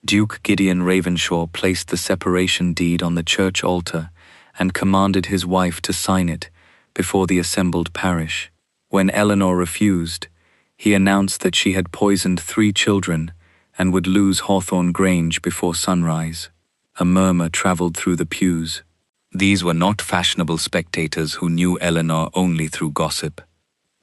Duke Gideon Ravenshaw placed the separation deed on the church altar and commanded his wife to sign it before the assembled parish. When Eleanor refused, he announced that she had poisoned 3 children and would lose Hawthorn Grange before sunrise. A murmur travelled through the pews. These were not fashionable spectators who knew Eleanor only through gossip.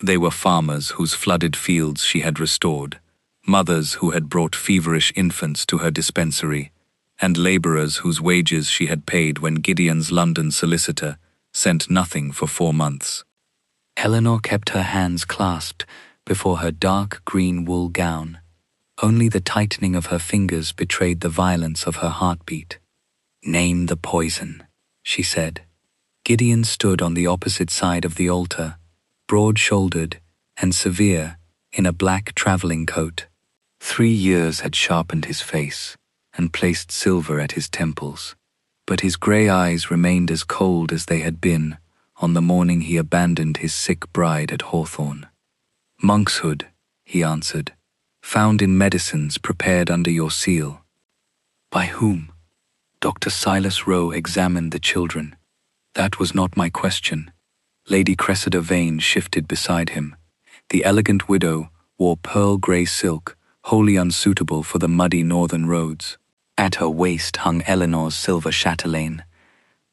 They were farmers whose flooded fields she had restored, mothers who had brought feverish infants to her dispensary, and labourers whose wages she had paid when Gideon's London solicitor sent nothing for 4 months. Eleanor kept her hands clasped before her dark green wool gown. Only the tightening of her fingers betrayed the violence of her heartbeat. "Name the poison," she said. Gideon stood on the opposite side of the altar, broad-shouldered and severe in a black travelling coat. 3 years had sharpened his face and placed silver at his temples, but his grey eyes remained as cold as they had been on the morning he abandoned his sick bride at Hawthorn. "Monkshood," he answered, "found in medicines prepared under your seal." "By whom?" Dr. Silas Rowe examined the children. "That was not my question." Lady Cressida Vane shifted beside him. The elegant widow wore pearl-grey silk, wholly unsuitable for the muddy northern roads. At her waist hung Eleanor's silver chatelaine,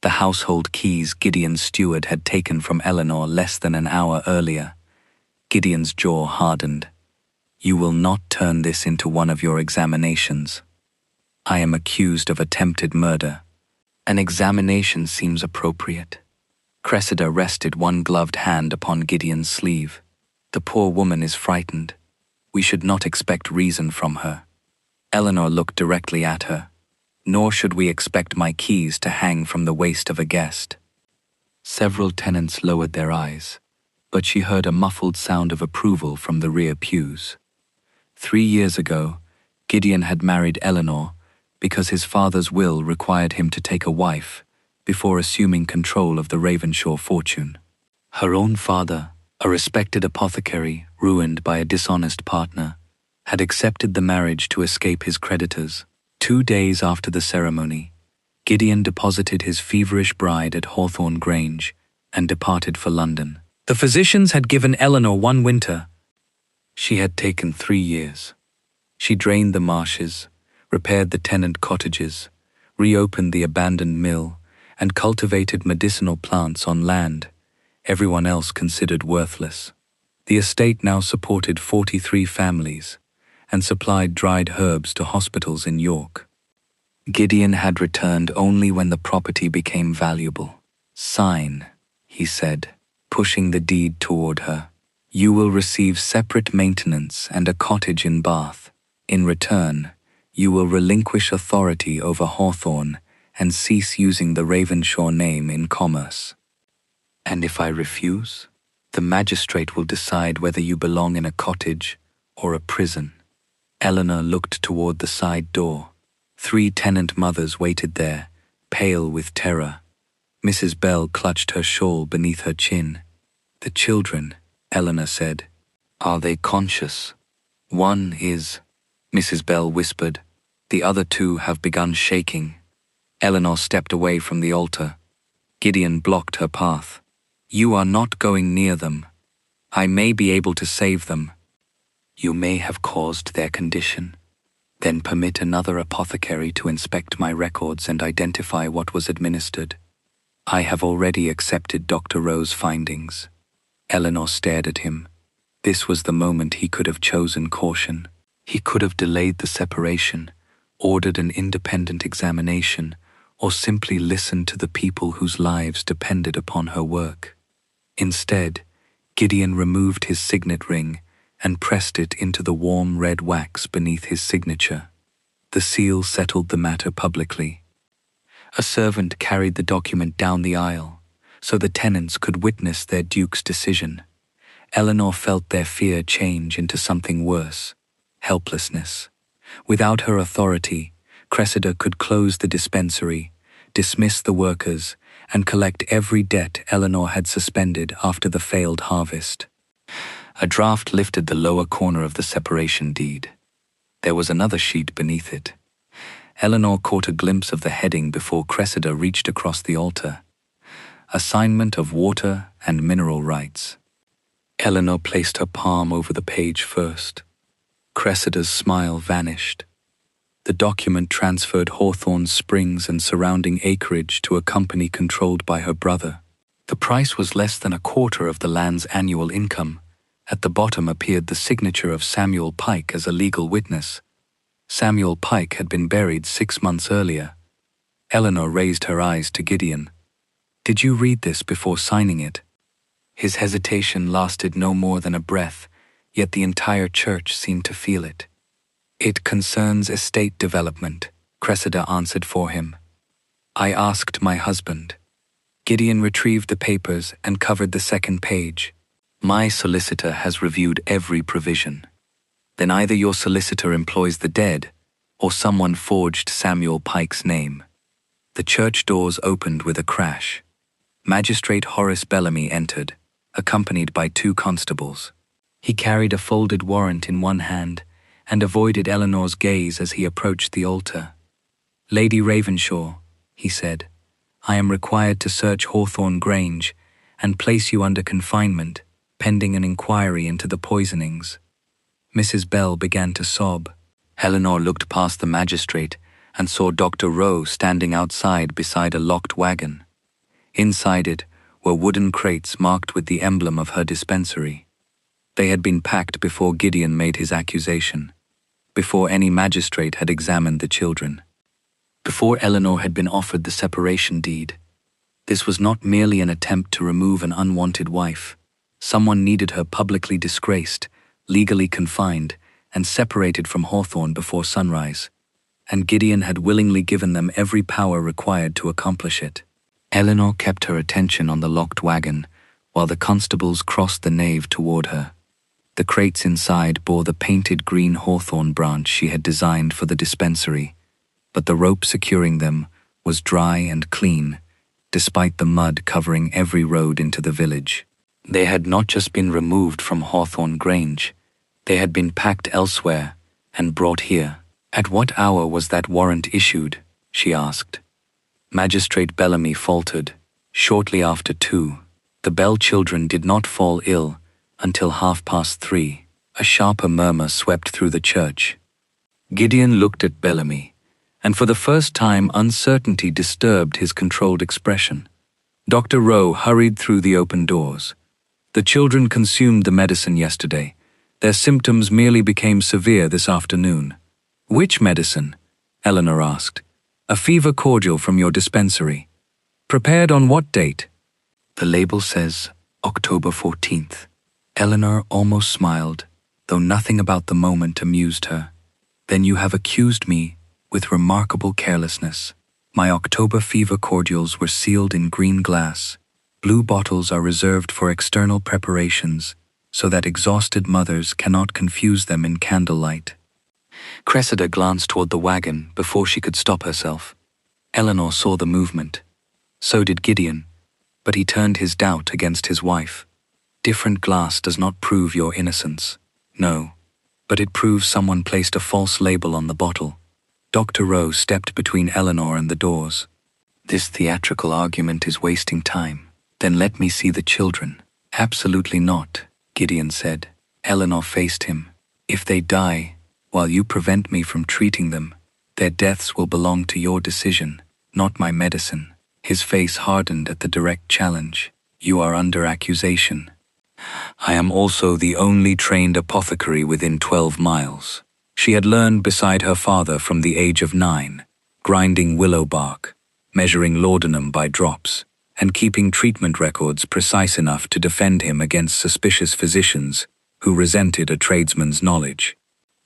the household keys Gideon's steward had taken from Eleanor less than an hour earlier. Gideon's jaw hardened. "You will not turn this into one of your examinations. I am accused of attempted murder. An examination seems appropriate." Cressida rested one gloved hand upon Gideon's sleeve. "The poor woman is frightened. We should not expect reason from her." Eleanor looked directly at her. "Nor should we expect my keys to hang from the waist of a guest." Several tenants lowered their eyes, but she heard a muffled sound of approval from the rear pews. 3 years ago, Gideon had married Eleanor because his father's will required him to take a wife before assuming control of the Ravenshaw fortune. Her own father, a respected apothecary ruined by a dishonest partner, had accepted the marriage to escape his creditors. 2 days after the ceremony, Gideon deposited his feverish bride at Hawthorn Grange and departed for London. The physicians had given Eleanor 1 winter. She had taken 3 years. She drained the marshes, repaired the tenant cottages, reopened the abandoned mill, and cultivated medicinal plants on land everyone else considered worthless. The estate now supported 43 families and supplied dried herbs to hospitals in York. Gideon had returned only when the property became valuable. "Sign," he said, pushing the deed toward her. "You will receive separate maintenance and a cottage in Bath. In return, you will relinquish authority over Hawthorn and cease using the Ravenshaw name in commerce." "And if I refuse? The magistrate will decide whether you belong in a cottage or a prison." Eleanor looked toward the side door. 3 tenant mothers waited there, pale with terror. Mrs. Bell clutched her shawl beneath her chin. "The children," Eleanor said. "Are they conscious?" "One is," Mrs. Bell whispered. "The other 2 have begun shaking." Eleanor stepped away from the altar. Gideon blocked her path. "You are not going near them. I may be able to save them." "You may have caused their condition. Then permit another apothecary to inspect my records and identify what was administered." "I have already accepted Dr. Rowe's findings." Eleanor stared at him. This was the moment he could have chosen caution. He could have delayed the separation, ordered an independent examination, or simply listened to the people whose lives depended upon her work. Instead, Gideon removed his signet ring and pressed it into the warm red wax beneath his signature. The seal settled the matter publicly. A servant carried the document down the aisle, so the tenants could witness their duke's decision. Eleanor felt their fear change into something worse: helplessness. Without her authority, Cressida could close the dispensary, dismiss the workers, and collect every debt Eleanor had suspended after the failed harvest. A draft lifted the lower corner of the separation deed. There was another sheet beneath it. Eleanor caught a glimpse of the heading before Cressida reached across the altar. Assignment of water and mineral rights. Eleanor placed her palm over the page first. Cressida's smile vanished. The document transferred Hawthorn Springs and surrounding acreage to a company controlled by her brother. The price was less than a quarter of the land's annual income. At the bottom appeared the signature of Samuel Pike as a legal witness. Samuel Pike had been buried 6 months earlier. Eleanor raised her eyes to Gideon. "Did you read this before signing it?" His hesitation lasted no more than a breath, yet the entire church seemed to feel it. "It concerns estate development," Cressida answered for him. "I asked my husband." Gideon retrieved the papers and covered the second page. "My solicitor has reviewed every provision." "Then either your solicitor employs the dead, or someone forged Samuel Pike's name." The church doors opened with a crash. Magistrate Horace Bellamy entered, accompanied by 2 constables. He carried a folded warrant in one hand and avoided Eleanor's gaze as he approached the altar. "Lady Ravenshaw," he said, "I am required to search Hawthorn Grange and place you under confinement, pending an inquiry into the poisonings." Mrs. Bell began to sob. Eleanor looked past the magistrate and saw Dr. Rowe standing outside beside a locked wagon. Inside it were wooden crates marked with the emblem of her dispensary. They had been packed before Gideon made his accusation, before any magistrate had examined the children, before Eleanor had been offered the separation deed. This was not merely an attempt to remove an unwanted wife. Someone needed her publicly disgraced, legally confined, and separated from Hawthorn before sunrise, and Gideon had willingly given them every power required to accomplish it. Eleanor kept her attention on the locked wagon, while the constables crossed the nave toward her. The crates inside bore the painted green hawthorn branch she had designed for the dispensary, but the rope securing them was dry and clean, despite the mud covering every road into the village. They had not just been removed from Hawthorn Grange, they had been packed elsewhere and brought here. "At what hour was that warrant issued?" she asked. Magistrate Bellamy faltered. "Shortly after 2. The Bell children did not fall ill until 3:30. A sharper murmur swept through the church. Gideon looked at Bellamy, and for the first time uncertainty disturbed his controlled expression. Dr. Rowe hurried through the open doors. "The children consumed the medicine yesterday. Their symptoms merely became severe this afternoon." "Which medicine?" Eleanor asked. "A fever cordial from your dispensary. Prepared on what date?" "The label says October 14th. Eleanor almost smiled, though nothing about the moment amused her. "Then you have accused me with remarkable carelessness. My October fever cordials were sealed in green glass. Blue bottles are reserved for external preparations, so that exhausted mothers cannot confuse them in candlelight." Cressida glanced toward the wagon before she could stop herself. Eleanor saw the movement. So did Gideon, but he turned his doubt against his wife. "Different glass does not prove your innocence." "No, but it proves someone placed a false label on the bottle." Dr. Rowe stepped between Eleanor and the doors. "This theatrical argument is wasting time. Then let me see the children." "Absolutely not," Gideon said. Eleanor faced him. "If they die, while you prevent me from treating them, their deaths will belong to your decision, not my medicine." His face hardened at the direct challenge. "You are under accusation." "I am also the only trained apothecary within 12 miles. She had learned beside her father from the age of 9, grinding willow bark, measuring laudanum by drops, and keeping treatment records precise enough to defend him against suspicious physicians who resented a tradesman's knowledge.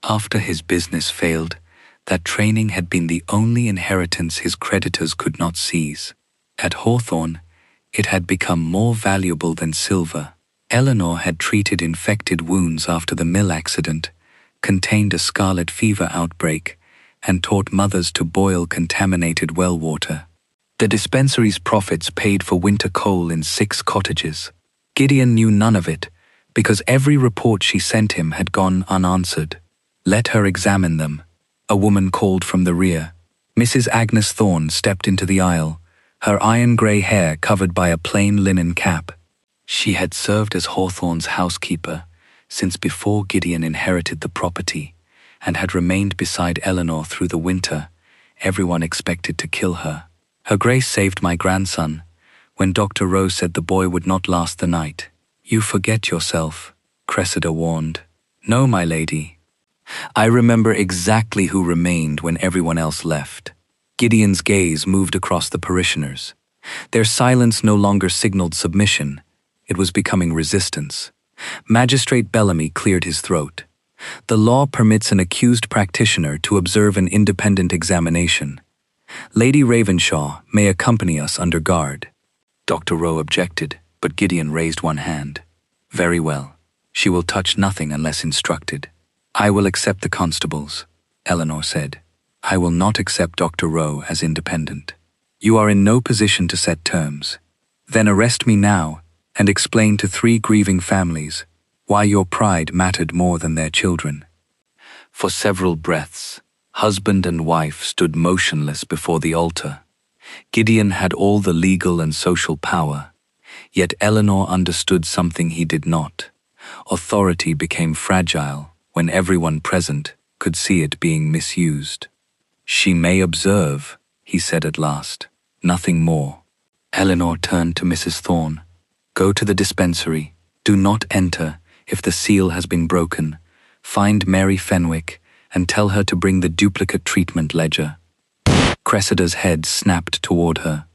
After his business failed, that training had been the only inheritance his creditors could not seize. At Hawthorn, it had become more valuable than silver. Eleanor had treated infected wounds after the mill accident, contained a scarlet fever outbreak, and taught mothers to boil contaminated well water. The dispensary's profits paid for winter coal in 6 cottages. Gideon knew none of it, because every report she sent him had gone unanswered. "Let her examine them," a woman called from the rear. Mrs. Agnes Thorne stepped into the aisle, her iron-grey hair covered by a plain linen cap. She had served as Hawthorn's housekeeper since before Gideon inherited the property and had remained beside Eleanor through the winter. Everyone expected to kill her. Her Grace saved my grandson when Dr. Rowe said the boy would not last the night. You forget yourself, Cressida warned. No, my lady. I remember exactly who remained when everyone else left. Gideon's gaze moved across the parishioners. Their silence no longer signaled submission. It was becoming resistance. Magistrate Bellamy cleared his throat. The law permits an accused practitioner to observe an independent examination. Lady Ravenshaw may accompany us under guard. Dr. Rowe objected, but Gideon raised one hand. Very well. She will touch nothing unless instructed. I will accept the constables, Eleanor said. I will not accept Dr. Rowe as independent. You are in no position to set terms. Then arrest me now and explain to 3 grieving families why your pride mattered more than their children. For several breaths, husband and wife stood motionless before the altar. Gideon had all the legal and social power, yet Eleanor understood something he did not. Authority became fragile when everyone present could see it being misused. She may observe, he said at last, nothing more. Eleanor turned to Mrs. Thorne. Go to the dispensary. Do not enter if the seal has been broken. Find Mary Fenwick and tell her to bring the duplicate treatment ledger. Cressida's head snapped toward her.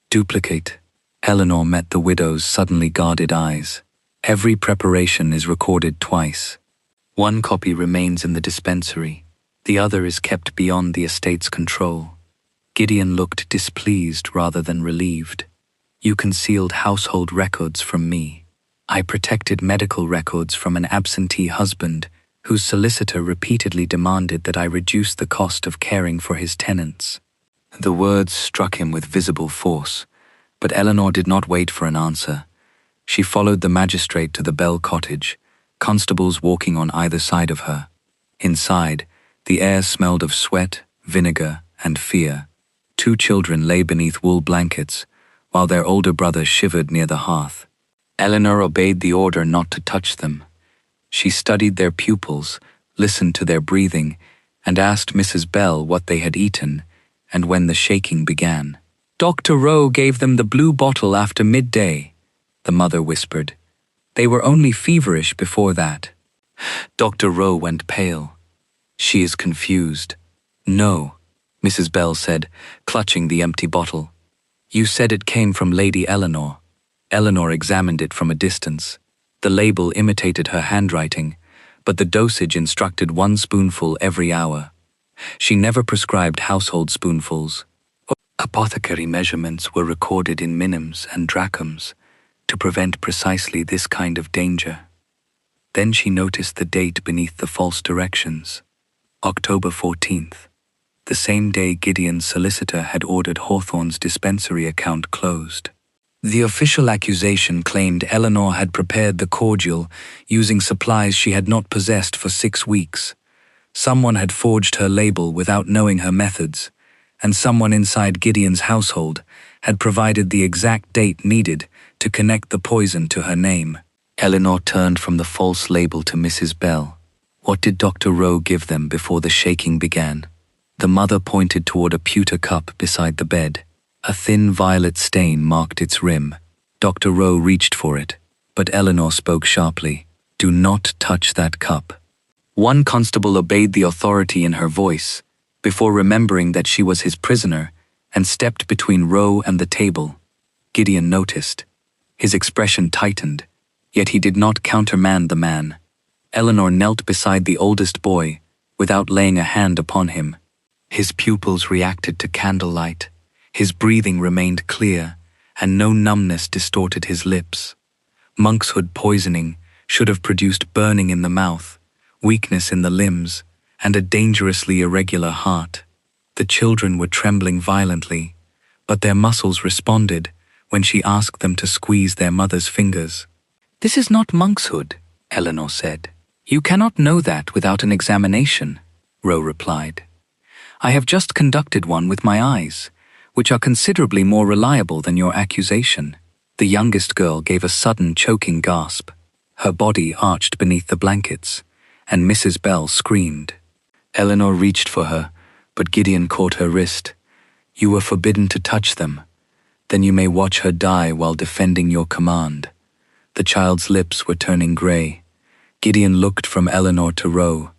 Duplicate. Eleanor met the widow's suddenly guarded eyes. Every preparation is recorded twice. One copy remains in the dispensary. The other is kept beyond the estate's control. Gideon looked displeased rather than relieved. You concealed household records from me. I protected medical records from an absentee husband whose solicitor repeatedly demanded that I reduce the cost of caring for his tenants. The words struck him with visible force, but Eleanor did not wait for an answer. She followed the magistrate to the Bell cottage, constables walking on either side of her. Inside, the air smelled of sweat, vinegar, and fear. 2 children lay beneath wool blankets, while their older brother shivered near the hearth. Eleanor obeyed the order not to touch them. She studied their pupils, listened to their breathing, and asked Mrs. Bell what they had eaten and when the shaking began. Dr. Rowe gave them the blue bottle after midday, the mother whispered. They were only feverish before that. Dr. Rowe went pale. She is confused. No, Mrs. Bell said, clutching the empty bottle. You said it came from Lady Eleanor. Eleanor examined it from a distance. The label imitated her handwriting, but the dosage instructed 1 spoonful every hour. She never prescribed household spoonfuls. Apothecary measurements were recorded in minims and drachms to prevent precisely this kind of danger. Then she noticed the date beneath the false directions. October 14th, the same day Gideon's solicitor had ordered Hawthorn's dispensary account closed. The official accusation claimed Eleanor had prepared the cordial using supplies she had not possessed for 6 weeks. Someone had forged her label without knowing her methods, and someone inside Gideon's household had provided the exact date needed to connect the poison to her name. Eleanor turned from the false label to Mrs. Bell. What did Dr. Rowe give them before the shaking began? The mother pointed toward a pewter cup beside the bed. A thin violet stain marked its rim. Dr. Rowe reached for it, but Eleanor spoke sharply. Do not touch that cup. One constable obeyed the authority in her voice, before remembering that she was his prisoner, and stepped between Rowe and the table. Gideon noticed. His expression tightened, yet he did not countermand the man. Eleanor knelt beside the oldest boy, without laying a hand upon him. His pupils reacted to candlelight. His breathing remained clear, and no numbness distorted his lips. Monkshood poisoning should have produced burning in the mouth, weakness in the limbs, and a dangerously irregular heart. The children were trembling violently, but their muscles responded when she asked them to squeeze their mother's fingers. This is not monkshood, Eleanor said. You cannot know that without an examination, Rowe replied. I have just conducted one with my eyes, which are considerably more reliable than your accusation." The youngest girl gave a sudden choking gasp. Her body arched beneath the blankets, and Mrs. Bell screamed. Eleanor reached for her, but Gideon caught her wrist. "You were forbidden to touch them. Then you may watch her die while defending your command." The child's lips were turning grey. Gideon looked from Eleanor to Roe.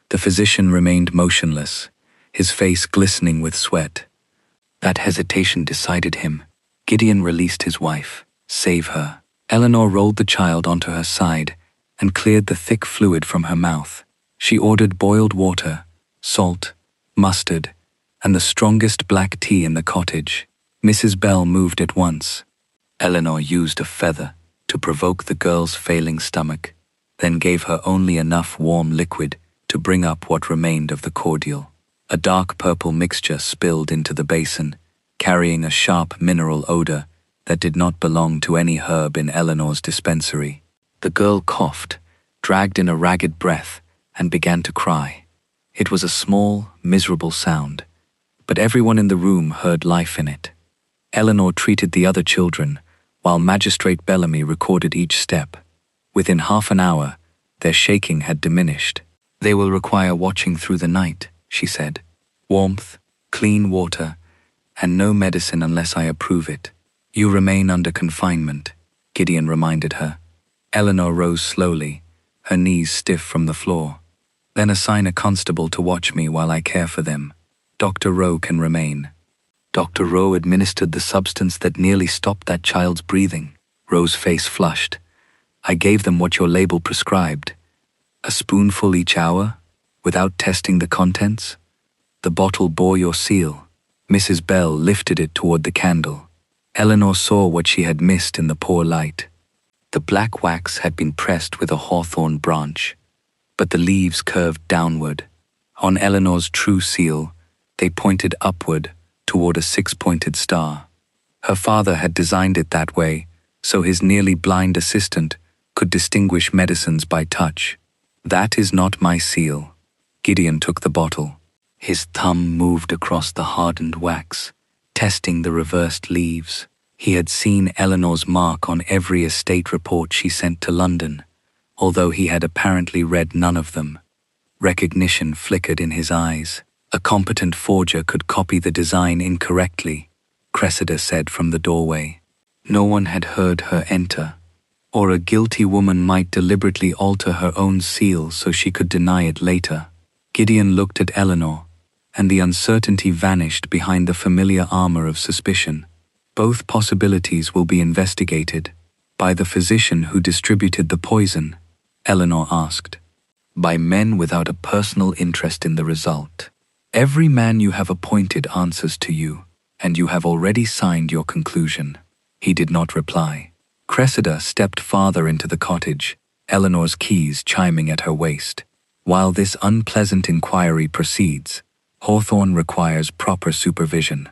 The physician remained motionless, his face glistening with sweat. That hesitation decided him. Gideon released his wife. "Save her." Eleanor rolled the child onto her side and cleared the thick fluid from her mouth. She ordered boiled water, salt, mustard, and the strongest black tea in the cottage. Mrs. Bell moved at once. Eleanor used a feather to provoke the girl's failing stomach, then gave her only enough warm liquid to bring up what remained of the cordial. A dark purple mixture spilled into the basin, carrying a sharp mineral odor that did not belong to any herb in Eleanor's dispensary. The girl coughed, dragged in a ragged breath, and began to cry. It was a small, miserable sound, but everyone in the room heard life in it. Eleanor treated the other children, while Magistrate Bellamy recorded each step. Within half an hour, their shaking had diminished. "They will require watching through the night," she said. "Warmth, clean water, and no medicine unless I approve it. You remain under confinement," Gideon reminded her. Eleanor rose slowly, her knees stiff from the floor. "Then assign a constable to watch me while I care for them. Dr. Rowe can remain." Dr. Rowe administered the substance that nearly stopped that child's breathing. Rowe's face flushed. "I gave them what your label prescribed. A spoonful each hour, without testing the contents? The bottle bore your seal." Mrs. Bell lifted it toward the candle. Eleanor saw what she had missed in the poor light. The black wax had been pressed with a hawthorn branch, but the leaves curved downward. On Eleanor's true seal, they pointed upward toward a six-pointed star. Her father had designed it that way, so his nearly blind assistant could distinguish medicines by touch. "That is not my seal." Gideon took the bottle. His thumb moved across the hardened wax, testing the reversed leaves. He had seen Eleanor's mark on every estate report she sent to London, although he had apparently read none of them. Recognition flickered in his eyes. "A competent forger could copy the design incorrectly," Cressida said from the doorway. No one had heard her enter, or a guilty woman might deliberately alter her own seal so she could deny it later. Gideon looked at Eleanor, and the uncertainty vanished behind the familiar armor of suspicion. "Both possibilities will be investigated. By the physician who distributed the poison?" Eleanor asked. "By men without a personal interest in the result. Every man you have appointed answers to you, and you have already signed your conclusion." He did not reply. Cressida stepped farther into the cottage, Eleanor's keys chiming at her waist. "While this unpleasant inquiry proceeds, Hawthorn requires proper supervision.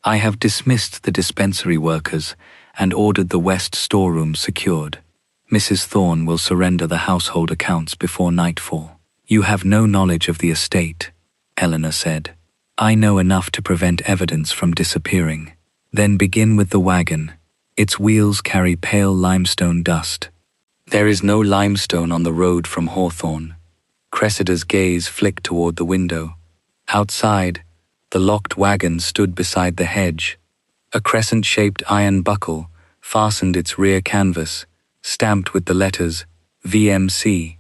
I have dismissed the dispensary workers and ordered the west storeroom secured. Mrs. Thorne will surrender the household accounts before nightfall." "You have no knowledge of the estate," Eleanor said. "I know enough to prevent evidence from disappearing." "Then begin with the wagon. Its wheels carry pale limestone dust." "There is no limestone on the road from Hawthorn." Cressida's gaze flicked toward the window. Outside, the locked wagon stood beside the hedge. A crescent-shaped iron buckle fastened its rear canvas, stamped with the letters VMC.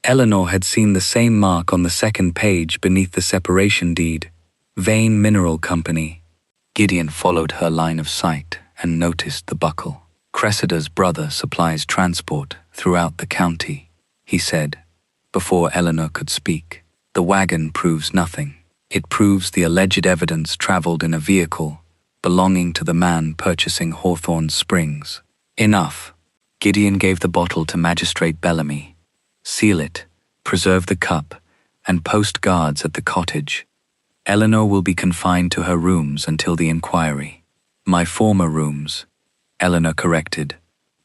Eleanor had seen the same mark on the second page beneath the separation deed, Vane Mineral Company. Gideon followed her line of sight and noticed the buckle. "Cressida's brother supplies transport throughout the county," he said, before Eleanor could speak. "The wagon proves nothing. It proves the alleged evidence traveled in a vehicle belonging to the man purchasing Hawthorn Springs." "Enough." Gideon gave the bottle to Magistrate Bellamy. "Seal it, preserve the cup, and post guards at the cottage. Eleanor will be confined to her rooms until the inquiry." "My former rooms," Eleanor corrected,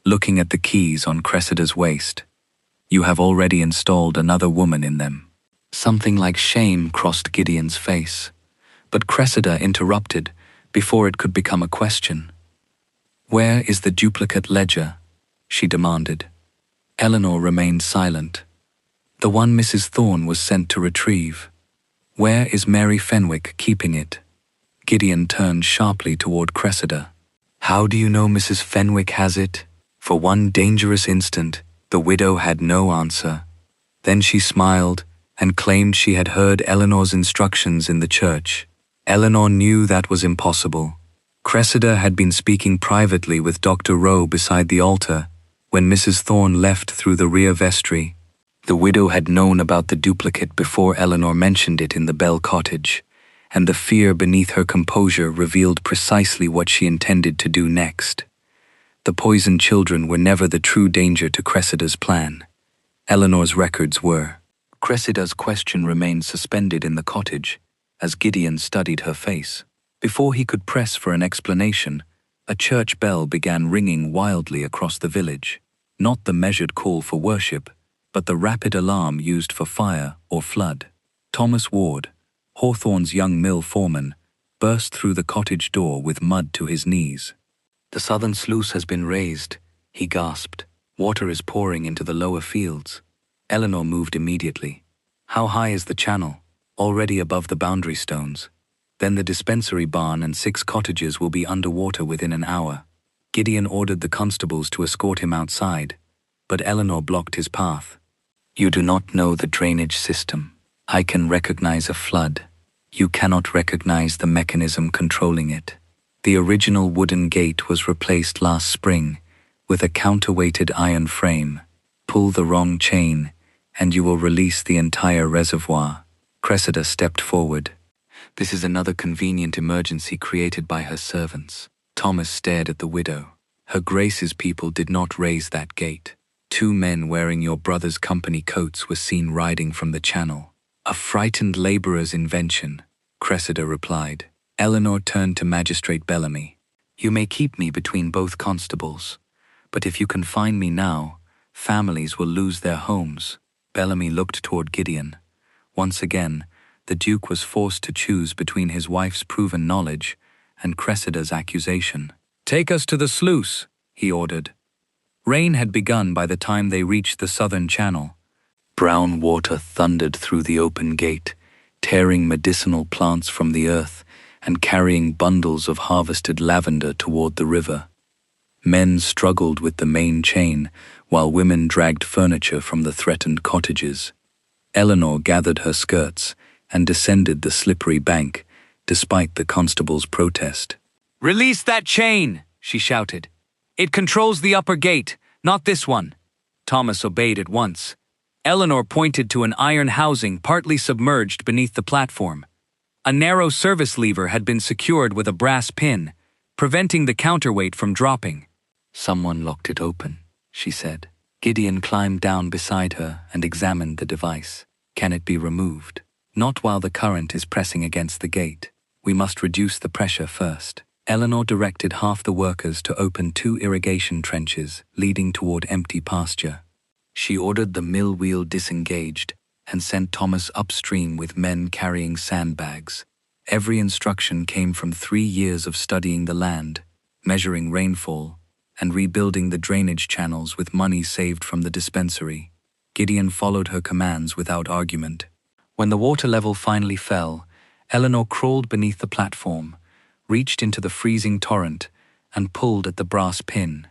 looking at the keys on Cressida's waist. "You have already installed another woman in them." Something like shame crossed Gideon's face. But Cressida interrupted before it could become a question. "Where is the duplicate ledger?" she demanded. Eleanor remained silent. "The one Mrs. Thorne was sent to retrieve. Where is Mary Fenwick keeping it?" Gideon turned sharply toward Cressida. "How do you know Mrs. Fenwick has it?" For one dangerous instant, the widow had no answer. Then she smiled and claimed she had heard Eleanor's instructions in the church. Eleanor knew that was impossible. Cressida had been speaking privately with Dr. Rowe beside the altar when Mrs. Thorne left through the rear vestry. The widow had known about the duplicate before Eleanor mentioned it in the Bell cottage, and the fear beneath her composure revealed precisely what she intended to do next. The poisoned children were never the true danger to Cressida's plan. Eleanor's records were. Cressida's question remained suspended in the cottage as Gideon studied her face. Before he could press for an explanation, a church bell began ringing wildly across the village. Not the measured call for worship, but the rapid alarm used for fire or flood. Thomas Ward, Hawthorn's young mill foreman, burst through the cottage door with mud to his knees. "The southern sluice has been raised," he gasped. "Water is pouring into the lower fields." Eleanor moved immediately. "How high is the channel?" "Already above the boundary stones. Then the dispensary barn and 6 cottages will be underwater within an hour." Gideon ordered the constables to escort him outside, but Eleanor blocked his path. "You do not know the drainage system. I can recognize a flood. You cannot recognize the mechanism controlling it. The original wooden gate was replaced last spring with a counterweighted iron frame. Pull the wrong chain, and you will release the entire reservoir." Cressida stepped forward. "This is another convenient emergency created by her servants." Thomas stared at the widow. "Her Grace's people did not raise that gate. 2 men wearing your brother's company coats were seen riding from the channel." "A frightened laborer's invention," Cressida replied. Eleanor turned to Magistrate Bellamy. "You may keep me between both constables, but if you confine me now, families will lose their homes." Bellamy looked toward Gideon. Once again, the Duke was forced to choose between his wife's proven knowledge and Cressida's accusation. "Take us to the sluice," he ordered. Rain had begun by the time they reached the southern channel. Brown water thundered through the open gate, tearing medicinal plants from the earth and carrying bundles of harvested lavender toward the river. Men struggled with the main chain, while women dragged furniture from the threatened cottages. Eleanor gathered her skirts and descended the slippery bank, despite the constable's protest. "Release that chain!" she shouted. "It controls the upper gate, not this one." Thomas obeyed at once. Eleanor pointed to an iron housing partly submerged beneath the platform. A narrow service lever had been secured with a brass pin, preventing the counterweight from dropping. "Someone locked it open," she said. Gideon climbed down beside her and examined the device. "Can it be removed?" "Not while the current is pressing against the gate. We must reduce the pressure first." Eleanor directed half the workers to open 2 irrigation trenches leading toward empty pasture. She ordered the mill wheel disengaged and sent Thomas upstream with men carrying sandbags. Every instruction came from 3 years of studying the land, measuring rainfall, and rebuilding the drainage channels with money saved from the dispensary. Gideon followed her commands without argument. When the water level finally fell, Eleanor crawled beneath the platform, reached into the freezing torrent, and pulled at the brass pin.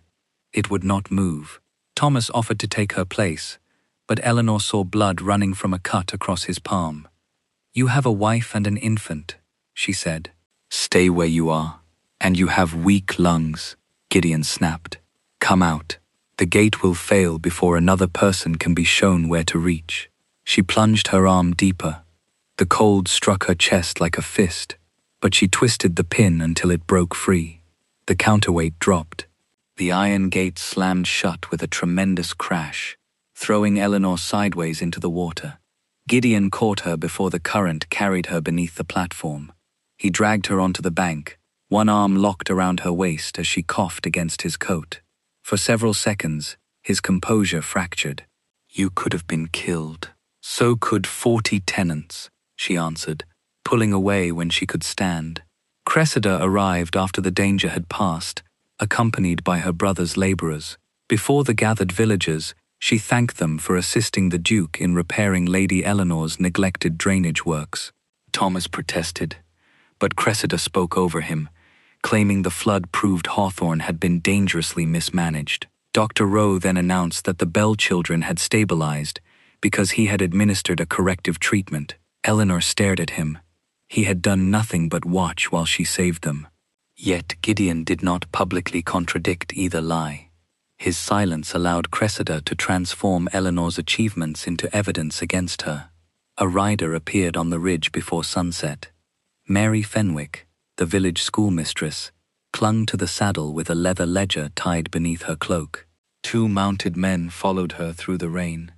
It would not move. Thomas offered to take her place, but Eleanor saw blood running from a cut across his palm. "You have a wife and an infant," she said. "Stay where you are, and you have weak lungs," Gideon snapped. "Come out. The gate will fail before another person can be shown where to reach." She plunged her arm deeper. The cold struck her chest like a fist, but she twisted the pin until it broke free. The counterweight dropped. The iron gate slammed shut with a tremendous crash, throwing Eleanor sideways into the water. Gideon caught her before the current carried her beneath the platform. He dragged her onto the bank, one arm locked around her waist as she coughed against his coat. For several seconds, his composure fractured. "You could have been killed. So could 40 tenants," she answered, pulling away when she could stand. Cressida arrived after the danger had passed, accompanied by her brother's labourers. Before the gathered villagers, she thanked them for assisting the Duke in repairing Lady Eleanor's neglected drainage works. Thomas protested, but Cressida spoke over him, claiming the flood proved Hawthorn had been dangerously mismanaged. Dr. Rowe then announced that the Bell children had stabilized because he had administered a corrective treatment. Eleanor stared at him. He had done nothing but watch while she saved them. Yet Gideon did not publicly contradict either lie. His silence allowed Cressida to transform Eleanor's achievements into evidence against her. A rider appeared on the ridge before sunset. Mary Fenwick, the village schoolmistress, clung to the saddle with a leather ledger tied beneath her cloak. 2 mounted men followed her through the rain.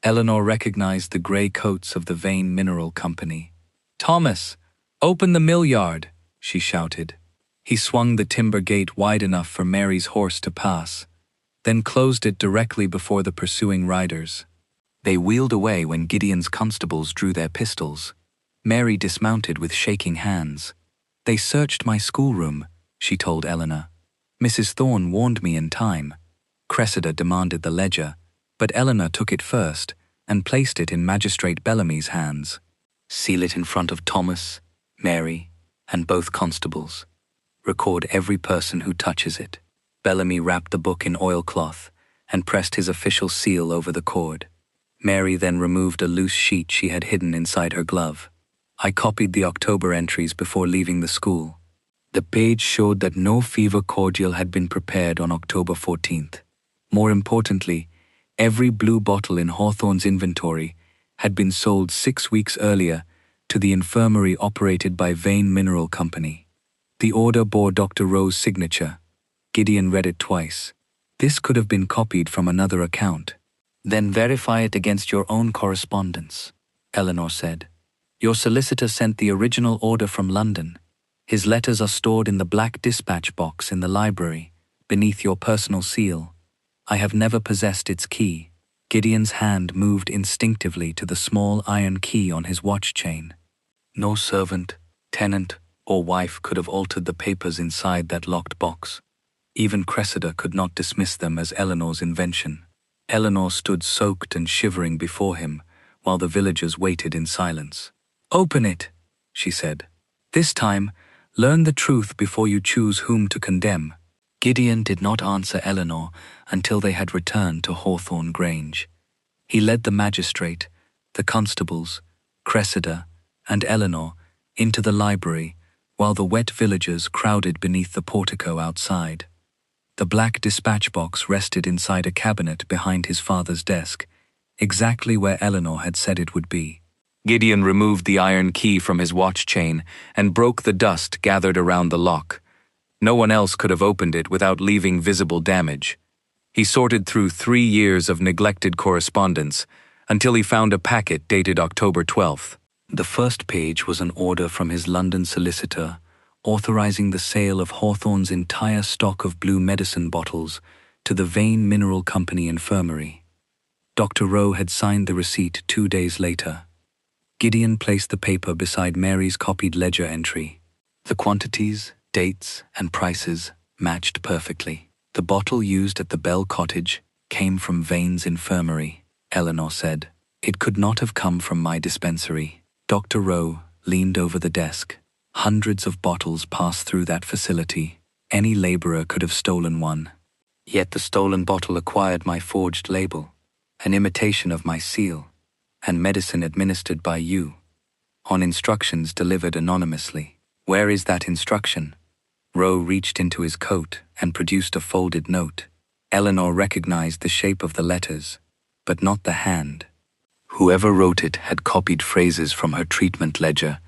Eleanor recognized the grey coats of the Vane Mineral Company. "Thomas, open the mill yard," she shouted. He swung the timber gate wide enough for Mary's horse to pass, then closed it directly before the pursuing riders. They wheeled away when Gideon's constables drew their pistols. Mary dismounted with shaking hands. "They searched my schoolroom," she told Eleanor. "Mrs. Thorne warned me in time." Cressida demanded the ledger, but Eleanor took it first and placed it in Magistrate Bellamy's hands. "Seal it in front of Thomas, Mary, and both constables. Record every person who touches it." Bellamy wrapped the book in oilcloth and pressed his official seal over the cord. Mary then removed a loose sheet she had hidden inside her glove. "I copied the October entries before leaving the school. The page showed that no fever cordial had been prepared on October 14th. More importantly, every blue bottle in Hawthorn's inventory had been sold 6 weeks earlier to the infirmary operated by Vane Mineral Company. The order bore Dr. Rowe's signature." Gideon read it twice. "This could have been copied from another account." "Then verify it against your own correspondence," Eleanor said. "Your solicitor sent the original order from London. His letters are stored in the black dispatch box in the library, beneath your personal seal. I have never possessed its key." Gideon's hand moved instinctively to the small iron key on his watch chain. No servant, tenant, or wife could have altered the papers inside that locked box. Even Cressida could not dismiss them as Eleanor's invention. Eleanor stood soaked and shivering before him, while the villagers waited in silence. "Open it," she said. "This time, learn the truth before you choose whom to condemn." Gideon did not answer Eleanor until they had returned to Hawthorn Grange. He led the magistrate, the constables, Cressida, and Eleanor into the library, while the wet villagers crowded beneath the portico outside. The black dispatch box rested inside a cabinet behind his father's desk, exactly where Eleanor had said it would be. Gideon removed the iron key from his watch chain and broke the dust gathered around the lock. No one else could have opened it without leaving visible damage. He sorted through 3 years of neglected correspondence until he found a packet dated October 12th. The first page was an order from his London solicitor authorizing the sale of Hawthorn's entire stock of blue medicine bottles to the Vane Mineral Company infirmary. Dr. Rowe had signed the receipt 2 days later. Gideon placed the paper beside Mary's copied ledger entry. The quantities, dates, and prices matched perfectly. "The bottle used at the Bell Cottage came from Vane's infirmary," Eleanor said. "It could not have come from my dispensary." Dr. Rowe leaned over the desk. "Hundreds of bottles passed through that facility. Any laborer could have stolen one. Yet the stolen bottle acquired my forged label, an imitation of my seal, and medicine administered by you, on instructions delivered anonymously. Where is that instruction?" Rowe reached into his coat and produced a folded note. Eleanor recognized the shape of the letters, but not the hand. Whoever wrote it had copied phrases from her treatment ledger,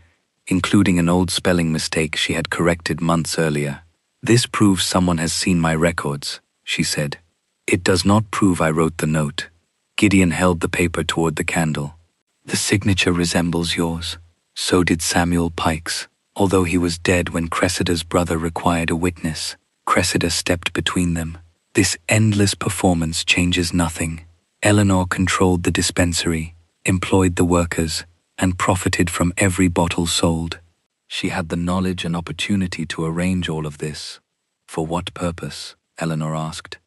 including an old spelling mistake she had corrected months earlier. "This proves someone has seen my records," she said. "It does not prove I wrote the note." Gideon held the paper toward the candle. "The signature resembles yours. So did Samuel Pike's, although he was dead when Cressida's brother required a witness. Cressida stepped between them. This endless performance changes nothing. Eleanor controlled the dispensary, employed the workers, and profited from every bottle sold. She had the knowledge and opportunity to arrange all of this. For what purpose? Eleanor asked.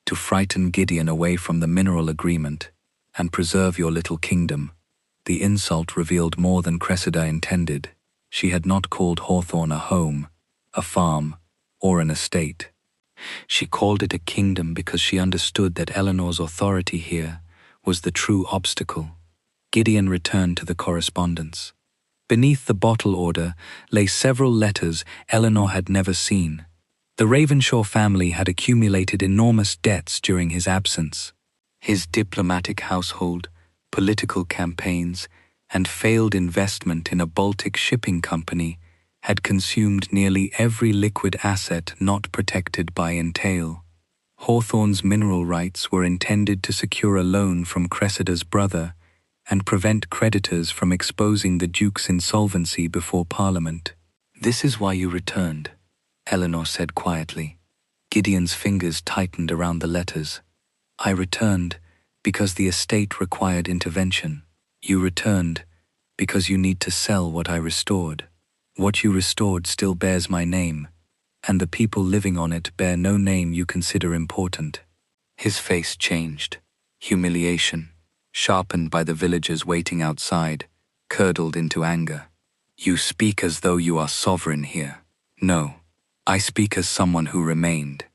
To frighten Gideon away from the mineral agreement and preserve your little kingdom. The insult revealed more than Cressida intended. She had not called Hawthorn a home, a farm, or an estate. She called it a kingdom because she understood that Eleanor's authority here was the true obstacle. Gideon returned to the correspondence. Beneath the bottle order lay several letters Eleanor had never seen. The Ravenshaw family had accumulated enormous debts during his absence. His diplomatic household, political campaigns, and failed investment in a Baltic shipping company had consumed nearly every liquid asset not protected by entail. Hawthorn's mineral rights were intended to secure a loan from Cressida's brother and prevent creditors from exposing the Duke's insolvency before Parliament. "This is why you returned," Eleanor said quietly. Gideon's fingers tightened around the letters. "I returned because the estate required intervention. You returned because you need to sell what I restored. What you restored still bears my name, and the people living on it bear no name you consider important." His face changed. Humiliation, sharpened by the villagers waiting outside, curdled into anger. "You speak as though you are sovereign here." "No, I speak as someone who remained."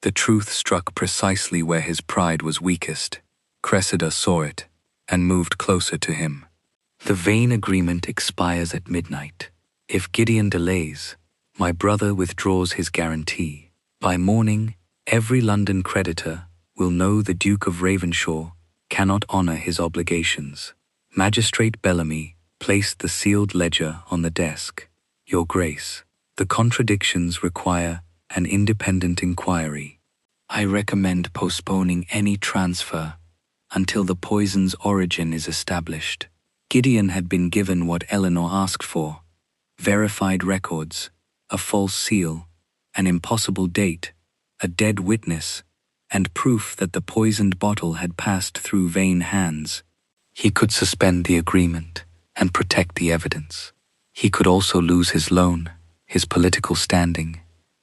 The truth struck precisely where his pride was weakest. Cressida saw it and moved closer to him. "The Vane agreement expires at midnight. If Gideon delays, my brother withdraws his guarantee. By morning, every London creditor will know the Duke of Ravenshaw cannot honor his obligations." Magistrate Bellamy placed the sealed ledger on the desk. "Your Grace, the contradictions require an independent inquiry. I recommend postponing any transfer until the poison's origin is established." Gideon had been given what Eleanor asked for: verified records, a false seal, an impossible date, a dead witness, and proof that the poisoned bottle had passed through Vane hands. He could suspend the agreement and protect the evidence. He could also lose his loan, his political standing,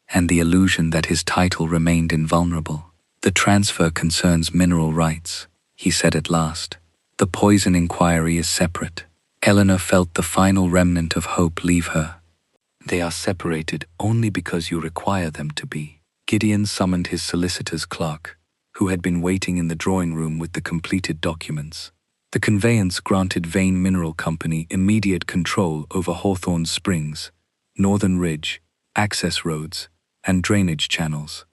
and the illusion that his title remained invulnerable. "The transfer concerns mineral rights," he said at last. "The poison inquiry is separate." Eleanor felt the final remnant of hope leave her. "They are separated only because you require them to be." Gideon summoned his solicitor's clerk, who had been waiting in the drawing room with the completed documents. The conveyance granted Vane Mineral Company immediate control over Hawthorn Springs, Northern Ridge, access roads, and drainage channels.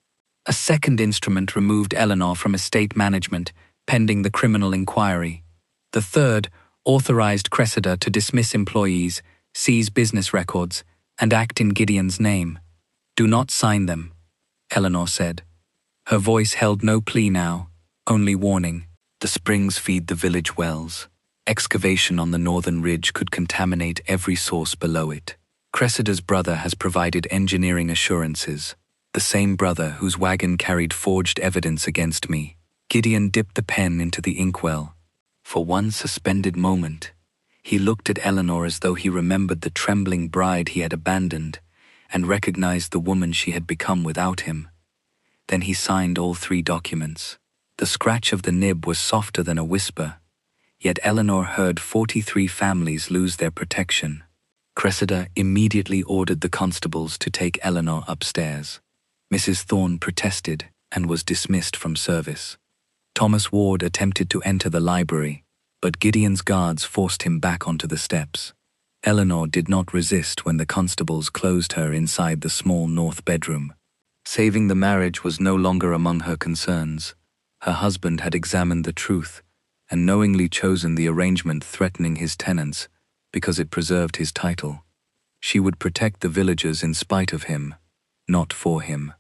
A second instrument removed Eleanor from estate management, pending the criminal inquiry. The third authorized Cressida to dismiss employees, seize business records, and act in Gideon's name. "Do not sign them," Eleanor said. Her voice held no plea now, only warning. "The springs feed the village wells. Excavation on the northern ridge could contaminate every source below it. Cressida's brother has provided engineering assurances, the same brother whose wagon carried forged evidence against me." Gideon dipped the pen into the inkwell. For one suspended moment, he looked at Eleanor as though he remembered the trembling bride he had abandoned and recognized the woman she had become without him. Then he signed all 3 documents. The scratch of the nib was softer than a whisper, yet Eleanor heard 43 families lose their protection. Cressida immediately ordered the constables to take Eleanor upstairs. Mrs. Thorne protested and was dismissed from service. Thomas Ward attempted to enter the library, but Gideon's guards forced him back onto the steps. Eleanor did not resist when the constables closed her inside the small north bedroom. Saving the marriage was no longer among her concerns. Her husband had examined the truth and knowingly chosen the arrangement threatening his tenants because it preserved his title. She would protect the villagers in spite of him, not for him.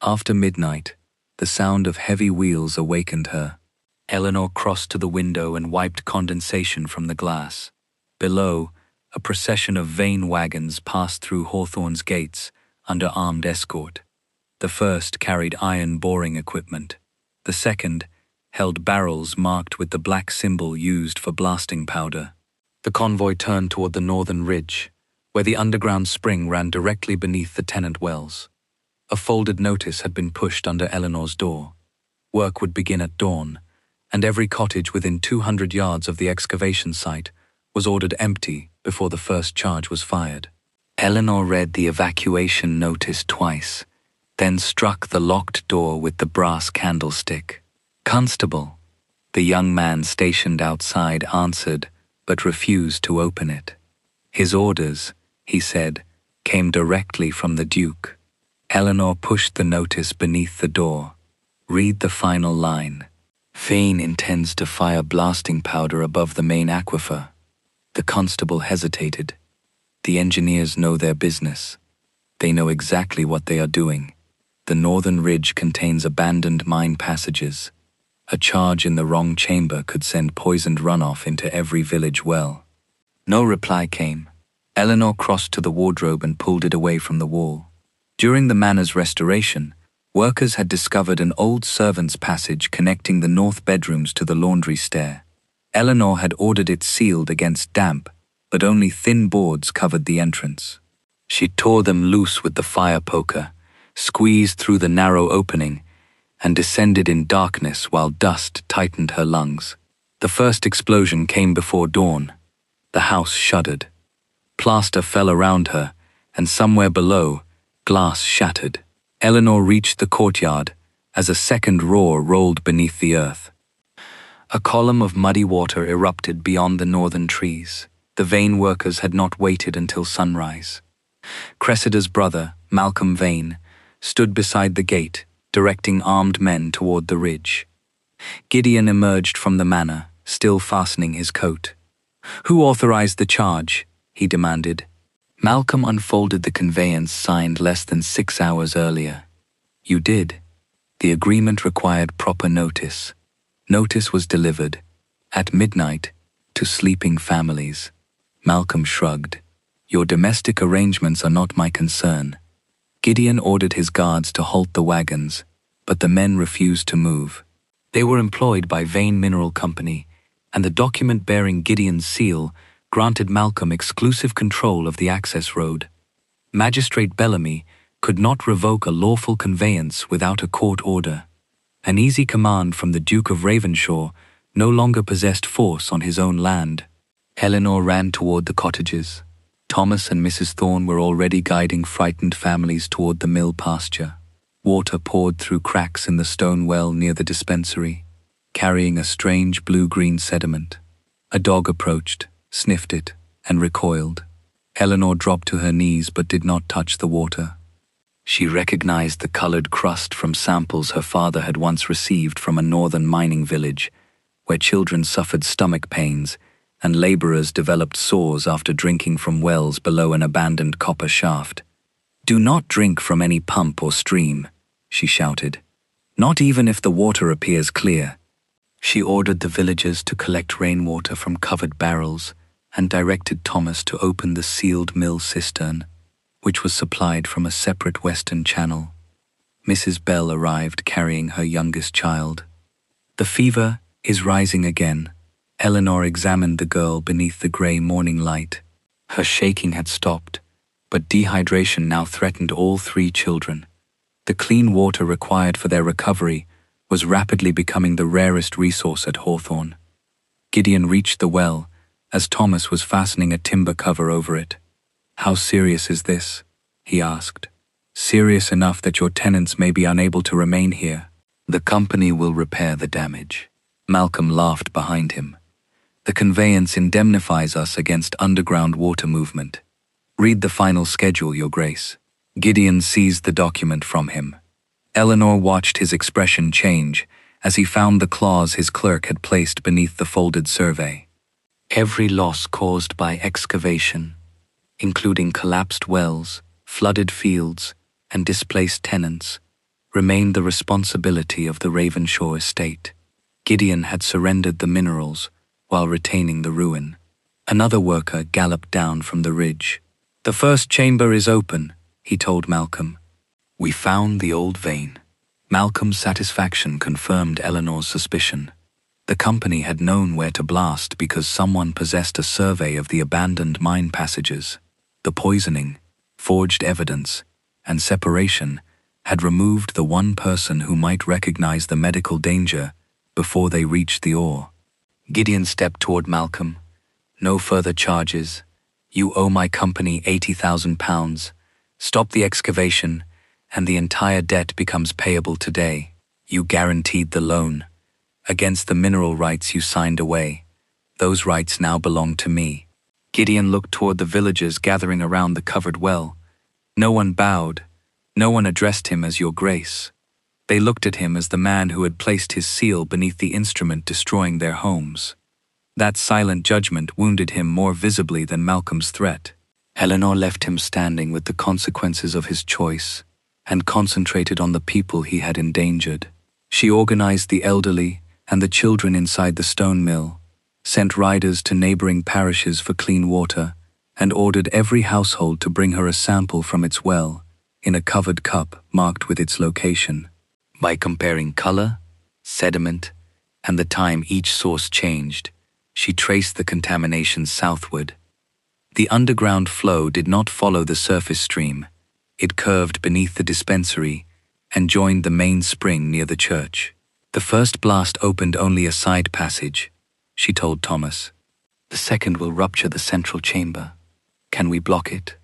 After midnight, the sound of heavy wheels awakened her. Eleanor crossed to the window and wiped condensation from the glass. Below, a procession of Vane wagons passed through Hawthorn's gates under armed escort. The first carried iron boring equipment. The second held barrels marked with the black symbol used for blasting powder. The convoy turned toward the northern ridge, where the underground spring ran directly beneath the tenant wells. A folded notice had been pushed under Eleanor's door. Work would begin at dawn, and every cottage within 200 yards of the excavation site was ordered empty before the first charge was fired. Eleanor read the evacuation notice twice, then struck the locked door with the brass candlestick. "Constable," the young man stationed outside answered, but refused to open it. His orders, he said, came directly from the Duke. Eleanor pushed the notice beneath the door. "Read the final line. Vane intends to fire blasting powder above the main aquifer." The constable hesitated. The engineers know their business. They know exactly what they are doing. The northern ridge contains abandoned mine passages. A charge in the wrong chamber could send poisoned runoff into every village well. No reply came. Eleanor crossed to the wardrobe and pulled it away from the wall. During the manor's restoration, workers had discovered an old servant's passage connecting the north bedrooms to the laundry stair. Eleanor had ordered it sealed against damp, but only thin boards covered the entrance. She tore them loose with the fire poker, squeezed through the narrow opening, and descended in darkness while dust tightened her lungs. The first explosion came before dawn. The house shuddered. Plaster fell around her, and somewhere below, glass shattered. Eleanor reached the courtyard as a second roar rolled beneath the earth. A column of muddy water erupted beyond the northern trees. The Vane workers had not waited until sunrise. Cressida's brother, Malcolm Vane, stood beside the gate, directing armed men toward the ridge. Gideon emerged from the manor, still fastening his coat. "Who authorized the charge?" he demanded. Malcolm unfolded the conveyance signed less than 6 hours earlier. "You did. The agreement required proper notice. Notice was delivered, at midnight, to sleeping families." Malcolm shrugged. "Your domestic arrangements are not my concern." Gideon ordered his guards to halt the wagons, but the men refused to move. They were employed by Vane Mineral Company, and the document bearing Gideon's seal granted Malcolm exclusive control of the access road. Magistrate Bellamy could not revoke a lawful conveyance without a court order. An easy command from the Duke of Ravenshaw no longer possessed force on his own land. Eleanor ran toward the cottages. Thomas and Mrs. Thorne were already guiding frightened families toward the mill pasture. Water poured through cracks in the stone well near the dispensary, carrying a strange blue-green sediment. A dog approached, sniffed it, and recoiled. Eleanor dropped to her knees but did not touch the water. She recognized the colored crust from samples her father had once received from a northern mining village, where children suffered stomach pains and laborers developed sores after drinking from wells below an abandoned copper shaft. "Do not drink from any pump or stream," she shouted. "Not even if the water appears clear." She ordered the villagers to collect rainwater from covered barrels and directed Thomas to open the sealed mill cistern, which was supplied from a separate western channel. Mrs. Bell arrived carrying her youngest child. "The fever is rising again." Eleanor examined the girl beneath the grey morning light. Her shaking had stopped, but dehydration now threatened all 3 children. The clean water required for their recovery was rapidly becoming the rarest resource at Hawthorn. Gideon reached the well as Thomas was fastening a timber cover over it. "How serious is this?" he asked. "Serious enough that your tenants may be unable to remain here. The company will repair the damage." Malcolm laughed behind him. "The conveyance indemnifies us against underground water movement. Read the final schedule, Your Grace." Gideon seized the document from him. Eleanor watched his expression change as he found the clause his clerk had placed beneath the folded survey. "Every loss caused by excavation, including collapsed wells, flooded fields, and displaced tenants, remained the responsibility of the Ravenshaw estate." Gideon had surrendered the minerals while retaining the ruin. Another worker galloped down from the ridge. "The first chamber is open," he told Malcolm. "We found the old vein." Malcolm's satisfaction confirmed Eleanor's suspicion. The company had known where to blast because someone possessed a survey of the abandoned mine passages. The poisoning, forged evidence, and separation had removed the one person who might recognize the medical danger before they reached the ore. Gideon stepped toward Malcolm. "No further charges. You owe my company £80,000. Stop the excavation, and the entire debt becomes payable today. You guaranteed the loan. Against the mineral rights you signed away. Those rights now belong to me." Gideon looked toward the villagers gathering around the covered well. No one bowed. No one addressed him as Your Grace. They looked at him as the man who had placed his seal beneath the instrument destroying their homes. That silent judgment wounded him more visibly than Malcolm's threat. Eleanor left him standing with the consequences of his choice and concentrated on the people he had endangered. She organized the elderly and the children inside the stone mill, sent riders to neighboring parishes for clean water, and ordered every household to bring her a sample from its well, in a covered cup marked with its location. By comparing color, sediment, and the time each source changed, she traced the contamination southward. The underground flow did not follow the surface stream. It curved beneath the dispensary and joined the main spring near the church. The first blast opened only a side passage, she told Thomas. The second will rupture the central chamber. Can we block it?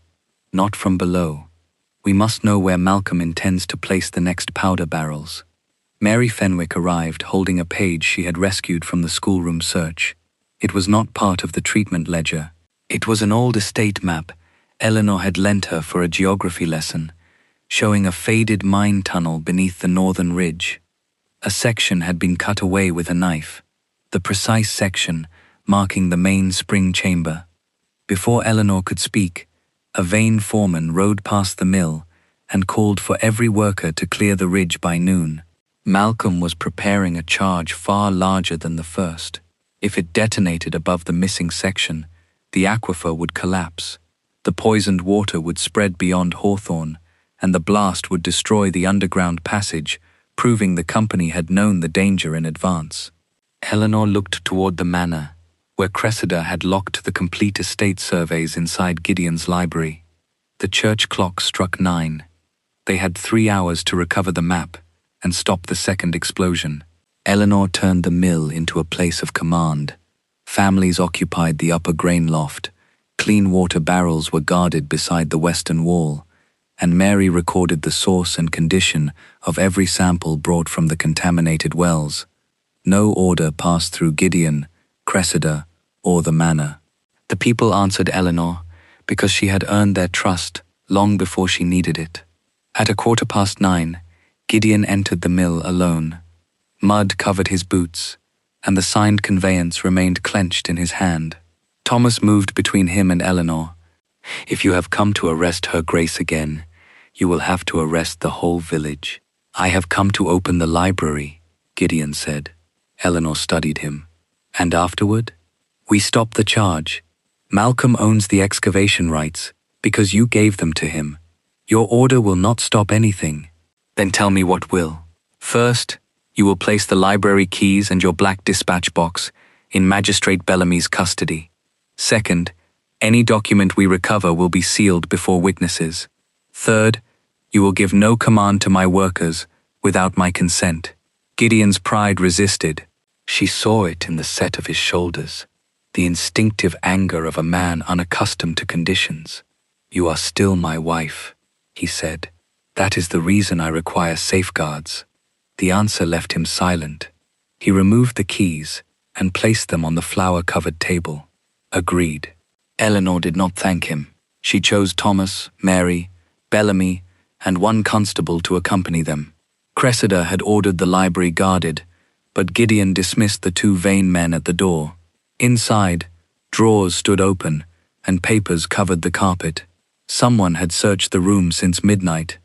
Not from below. We must know where Malcolm intends to place the next powder barrels. Mary Fenwick arrived holding a page she had rescued from the schoolroom search. It was not part of the treatment ledger. It was an old estate map Eleanor had lent her for a geography lesson, showing a faded mine tunnel beneath the northern ridge. A section had been cut away with a knife, the precise section marking the main spring chamber. Before Eleanor could speak, a Vane foreman rode past the mill and called for every worker to clear the ridge by noon. Malcolm was preparing a charge far larger than the first. If it detonated above the missing section, the aquifer would collapse. The poisoned water would spread beyond Hawthorn, and the blast would destroy the underground passage, proving the company had known the danger in advance. Eleanor looked toward the manor, where Cressida had locked the complete estate surveys inside Gideon's library. The church clock struck 9. They had 3 hours to recover the map and stop the second explosion. Eleanor turned the mill into a place of command. Families occupied the upper grain loft. Clean water barrels were guarded beside the western wall, and Mary recorded the source and condition of every sample brought from the contaminated wells. No order passed through Gideon, Cressida, or the manor. The people answered Eleanor because she had earned their trust long before she needed it. At 9:15, Gideon entered the mill alone. Mud covered his boots, and the signed conveyance remained clenched in his hand. Thomas moved between him and Eleanor. "If you have come to arrest Her Grace again, you will have to arrest the whole village." "I have come to open the library," Gideon said. Eleanor studied him. "And afterward?" "We stop the charge. Malcolm owns the excavation rights because you gave them to him. Your order will not stop anything." "Then tell me what will." "First, you will place the library keys and your black dispatch box in Magistrate Bellamy's custody. Second, any document we recover will be sealed before witnesses. Third, you will give no command to my workers without my consent." Gideon's pride resisted. She saw it in the set of his shoulders, the instinctive anger of a man unaccustomed to conditions. "You are still my wife," he said. "That is the reason I require safeguards." The answer left him silent. He removed the keys and placed them on the flower-covered table. "Agreed." Eleanor did not thank him. She chose Thomas, Mary, Bellamy, and one constable to accompany them. Cressida had ordered the library guarded, but Gideon dismissed the 2 Vane men at the door. Inside, drawers stood open, and papers covered the carpet. Someone had searched the room since midnight.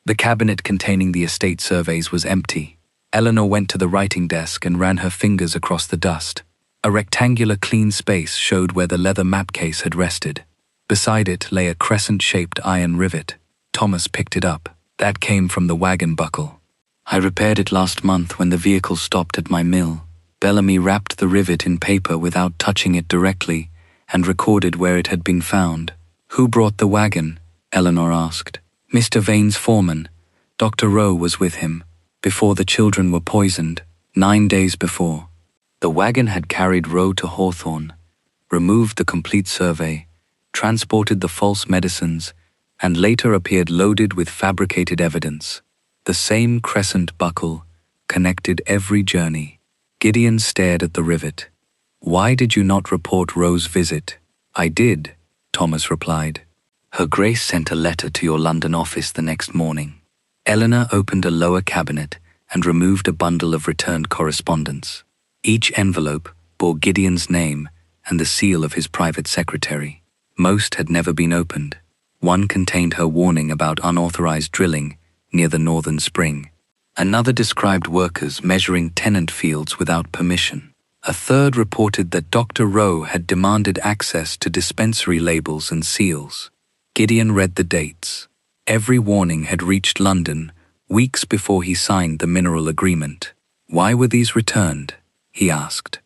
The cabinet containing the estate surveys was empty. Eleanor went to the writing desk and ran her fingers across the dust. A rectangular clean space showed where the leather map case had rested. Beside it lay a crescent-shaped iron rivet. Thomas picked it up. "That came from the wagon buckle. I repaired it last month when the vehicle stopped at my mill." Bellamy wrapped the rivet in paper without touching it directly and recorded where it had been found. "Who brought the wagon?" Eleanor asked. "Mr. Vane's foreman. Dr. Rowe was with him, before the children were poisoned, 9 days before." The wagon had carried Rowe to Hawthorn, removed the complete survey, transported the false medicines, and later appeared loaded with fabricated evidence. The same crescent buckle connected every journey. Gideon stared at the rivet. "Why did you not report Rowe's visit?" "I did," Thomas replied. "Her Grace sent a letter to your London office the next morning." Eleanor opened a lower cabinet and removed a bundle of returned correspondence. Each envelope bore Gideon's name and the seal of his private secretary. Most had never been opened. One contained her warning about unauthorized drilling near the northern spring. Another described workers measuring tenant fields without permission. A third reported that Dr. Rowe had demanded access to dispensary labels and seals. Gideon read the dates. Every warning had reached London weeks before he signed the mineral agreement. "Why were these returned?" he asked.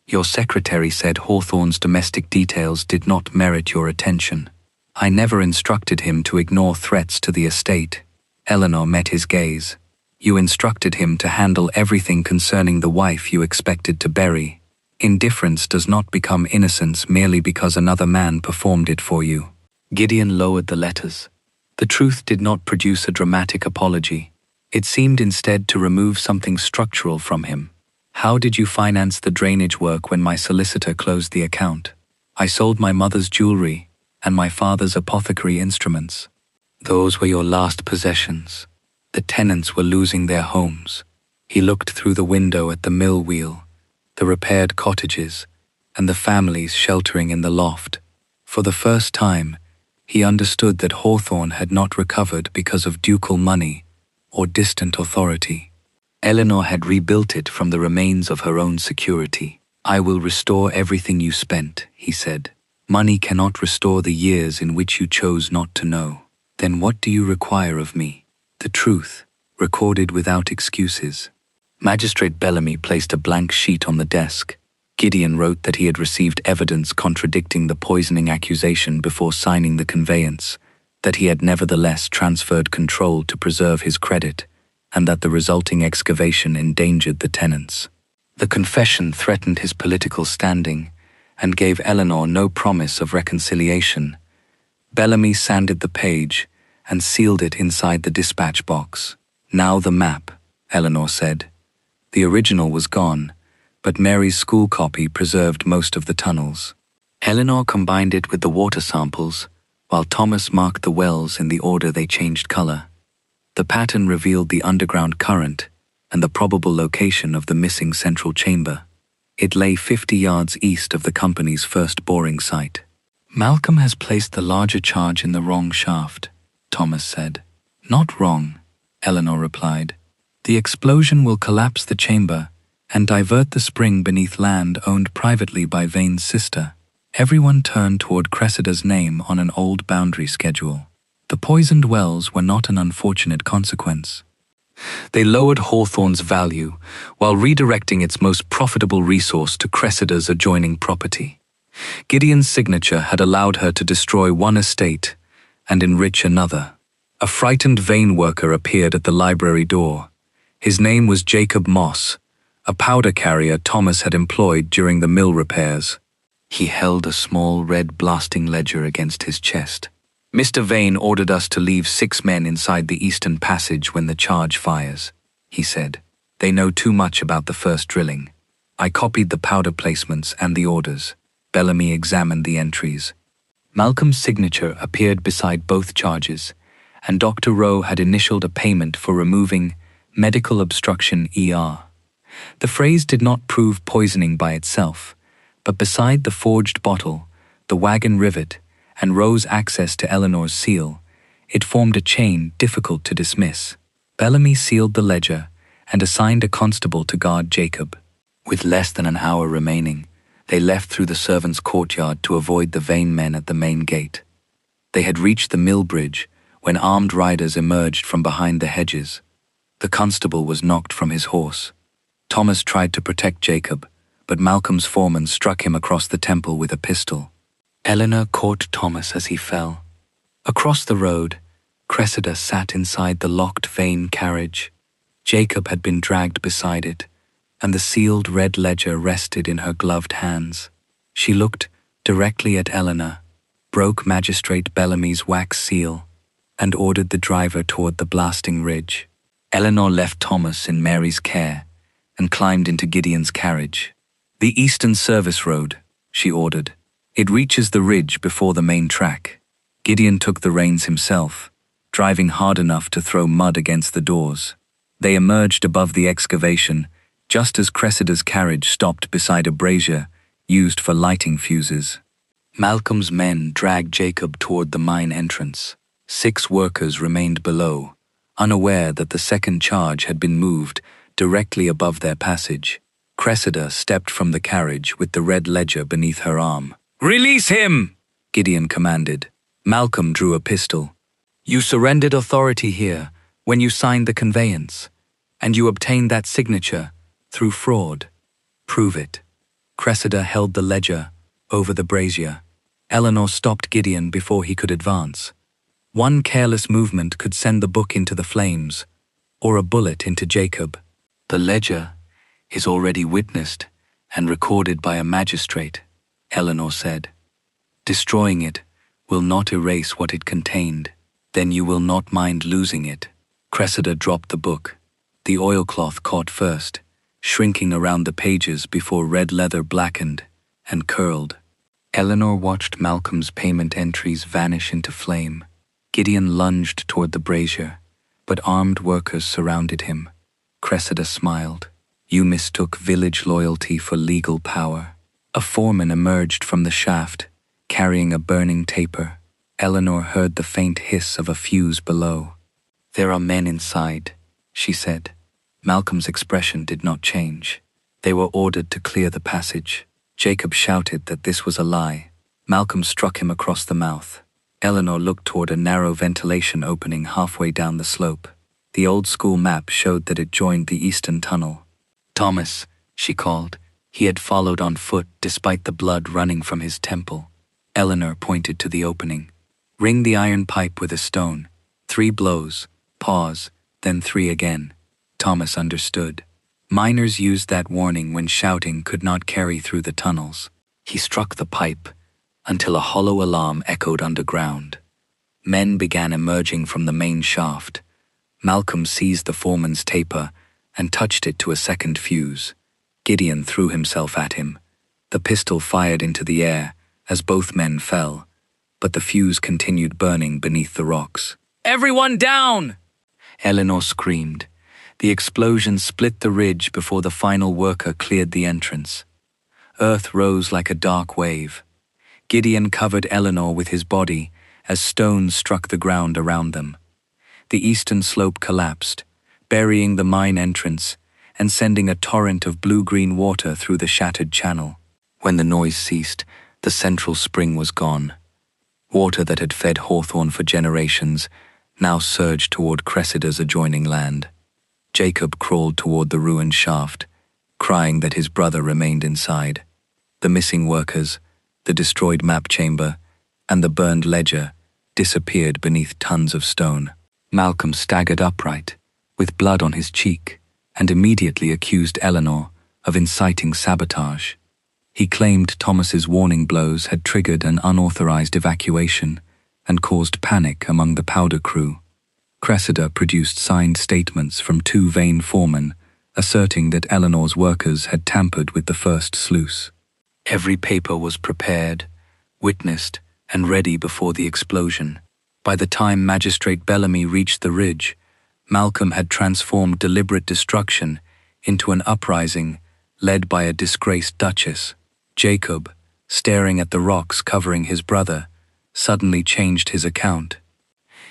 "Your secretary said Hawthorn's domestic details did not merit your attention. I never instructed him to ignore threats to the estate." Eleanor met his gaze. "You instructed him to handle everything concerning the wife you expected to bury. Indifference does not become innocence merely because another man performed it for you." Gideon lowered the letters. The truth did not produce a dramatic apology. It seemed instead to remove something structural from him. "How did you finance the drainage work when my solicitor closed the account?" "I sold my mother's jewelry and my father's apothecary instruments. Those were your last possessions. The tenants were losing their homes." He looked through the window at the mill wheel, the repaired cottages, and the families sheltering in the loft. For the first time, he understood that Hawthorn had not recovered because of ducal money or distant authority. Eleanor had rebuilt it from the remains of her own security. "I will restore everything you spent," he said. "Money cannot restore the years in which you chose not to know." "Then what do you require of me?" "The truth, recorded without excuses." Magistrate Bellamy placed a blank sheet on the desk. Gideon wrote that he had received evidence contradicting the poisoning accusation before signing the conveyance, that he had nevertheless transferred control to preserve his credit, and that the resulting excavation endangered the tenants. The confession threatened his political standing and gave Eleanor no promise of reconciliation. Bellamy sanded the page and sealed it inside the dispatch box. "Now the map," Eleanor said. The original was gone, but Mary's school copy preserved most of the tunnels. Eleanor combined it with the water samples, while Thomas marked the wells in the order they changed color. The pattern revealed the underground current and the probable location of the missing central chamber. It lay 50 yards east of the company's first boring site. "Malcolm has placed the larger charge in the wrong shaft," Thomas said. "Not wrong," Eleanor replied. "The explosion will collapse the chamber and divert the spring beneath land owned privately by Vane's sister." Everyone turned toward Cressida's name on an old boundary schedule. The poisoned wells were not an unfortunate consequence. They lowered Hawthorn's value while redirecting its most profitable resource to Cressida's adjoining property. Gideon's signature had allowed her to destroy one estate and enrich another. A frightened Vane worker appeared at the library door. His name was Jacob Moss, a powder carrier Thomas had employed during the mill repairs. He held a small red blasting ledger against his chest. "Mr. Vane ordered us to leave 6 men inside the eastern passage when the charge fires," he said. "They know too much about the first drilling." I copied the powder placements and the orders. Bellamy examined the entries. Malcolm's signature appeared beside both charges, and Dr. Rowe had initialed a payment for removing medical obstruction ER. The phrase did not prove poisoning by itself, but beside the forged bottle, the wagon rivet, and Rowe's access to Eleanor's seal, it formed a chain difficult to dismiss. Bellamy sealed the ledger and assigned a constable to guard Jacob. With less than an hour remaining, they left through the servants' courtyard to avoid the Vane men at the main gate. They had reached the mill bridge when armed riders emerged from behind the hedges. The constable was knocked from his horse. Thomas tried to protect Jacob, but Malcolm's foreman struck him across the temple with a pistol. Eleanor caught Thomas as he fell. Across the road, Cressida sat inside the locked Vane carriage. Jacob had been dragged beside it, and the sealed red ledger rested in her gloved hands. She looked directly at Eleanor, broke Magistrate Bellamy's wax seal, and ordered the driver toward the blasting ridge. Eleanor left Thomas in Mary's care and climbed into Gideon's carriage. "The Eastern Service Road," she ordered. "It reaches the ridge before the main track." Gideon took the reins himself, driving hard enough to throw mud against the doors. They emerged above the excavation just as Cressida's carriage stopped beside a brazier used for lighting fuses. Malcolm's men dragged Jacob toward the mine entrance. 6 workers remained below, unaware that the second charge had been moved directly above their passage. Cressida stepped from the carriage with the red ledger beneath her arm. "Release him!" Gideon commanded. Malcolm drew a pistol. "You surrendered authority here when you signed the conveyance, and you obtained that signature through fraud. Prove it." Cressida held the ledger over the brazier. Eleanor stopped Gideon before he could advance. One careless movement could send the book into the flames, or a bullet into Jacob. "The ledger is already witnessed and recorded by a magistrate," Eleanor said. "Destroying it will not erase what it contained. Then you will not mind losing it." Cressida dropped the book. The oilcloth caught first, shrinking around the pages before red leather blackened and curled. Eleanor watched Malcolm's payment entries vanish into flame. Gideon lunged toward the brazier, but armed workers surrounded him. Cressida smiled. "You mistook village loyalty for legal power." A foreman emerged from the shaft, carrying a burning taper. Eleanor heard the faint hiss of a fuse below. "There are men inside," she said. Malcolm's expression did not change. They were ordered to clear the passage. Jacob shouted that this was a lie. Malcolm struck him across the mouth. Eleanor looked toward a narrow ventilation opening halfway down the slope. The old-school map showed that it joined the eastern tunnel. "Thomas," she called. He had followed on foot despite the blood running from his temple. Eleanor pointed to the opening. "Ring the iron pipe with a stone. 3 blows, pause, then 3 again." Thomas understood. Miners used that warning when shouting could not carry through the tunnels. He struck the pipe until a hollow alarm echoed underground. Men began emerging from the main shaft. Malcolm seized the foreman's taper and touched it to a second fuse. Gideon threw himself at him. The pistol fired into the air as both men fell, but the fuse continued burning beneath the rocks. "Everyone down!" Eleanor screamed. The explosion split the ridge before the final worker cleared the entrance. Earth rose like a dark wave. Gideon covered Eleanor with his body as stones struck the ground around them. The eastern slope collapsed, burying the mine entrance and sending a torrent of blue-green water through the shattered channel. When the noise ceased, the central spring was gone. Water that had fed Hawthorn for generations now surged toward Cressida's adjoining land. Jacob crawled toward the ruined shaft, crying that his brother remained inside. The missing workers, the destroyed map chamber, and the burned ledger disappeared beneath tons of stone. Malcolm staggered upright, with blood on his cheek, and immediately accused Eleanor of inciting sabotage. He claimed Thomas's warning blows had triggered an unauthorized evacuation and caused panic among the powder crew. Cressida produced signed statements from 2 Vane foremen asserting that Eleanor's workers had tampered with the first sluice. Every paper was prepared, witnessed, and ready before the explosion. By the time Magistrate Bellamy reached the ridge, Malcolm had transformed deliberate destruction into an uprising led by a disgraced duchess. Jacob, staring at the rocks covering his brother, suddenly changed his account.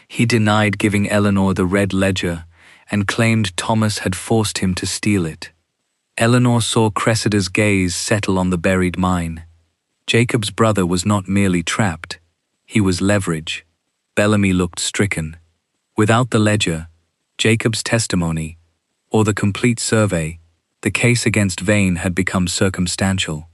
He denied giving Eleanor the red ledger and claimed Thomas had forced him to steal it. Eleanor saw Cressida's gaze settle on the buried mine. Jacob's brother was not merely trapped, he was leverage. Bellamy looked stricken. Without the ledger, Jacob's testimony, or the complete survey, The case against Vane had become circumstantial.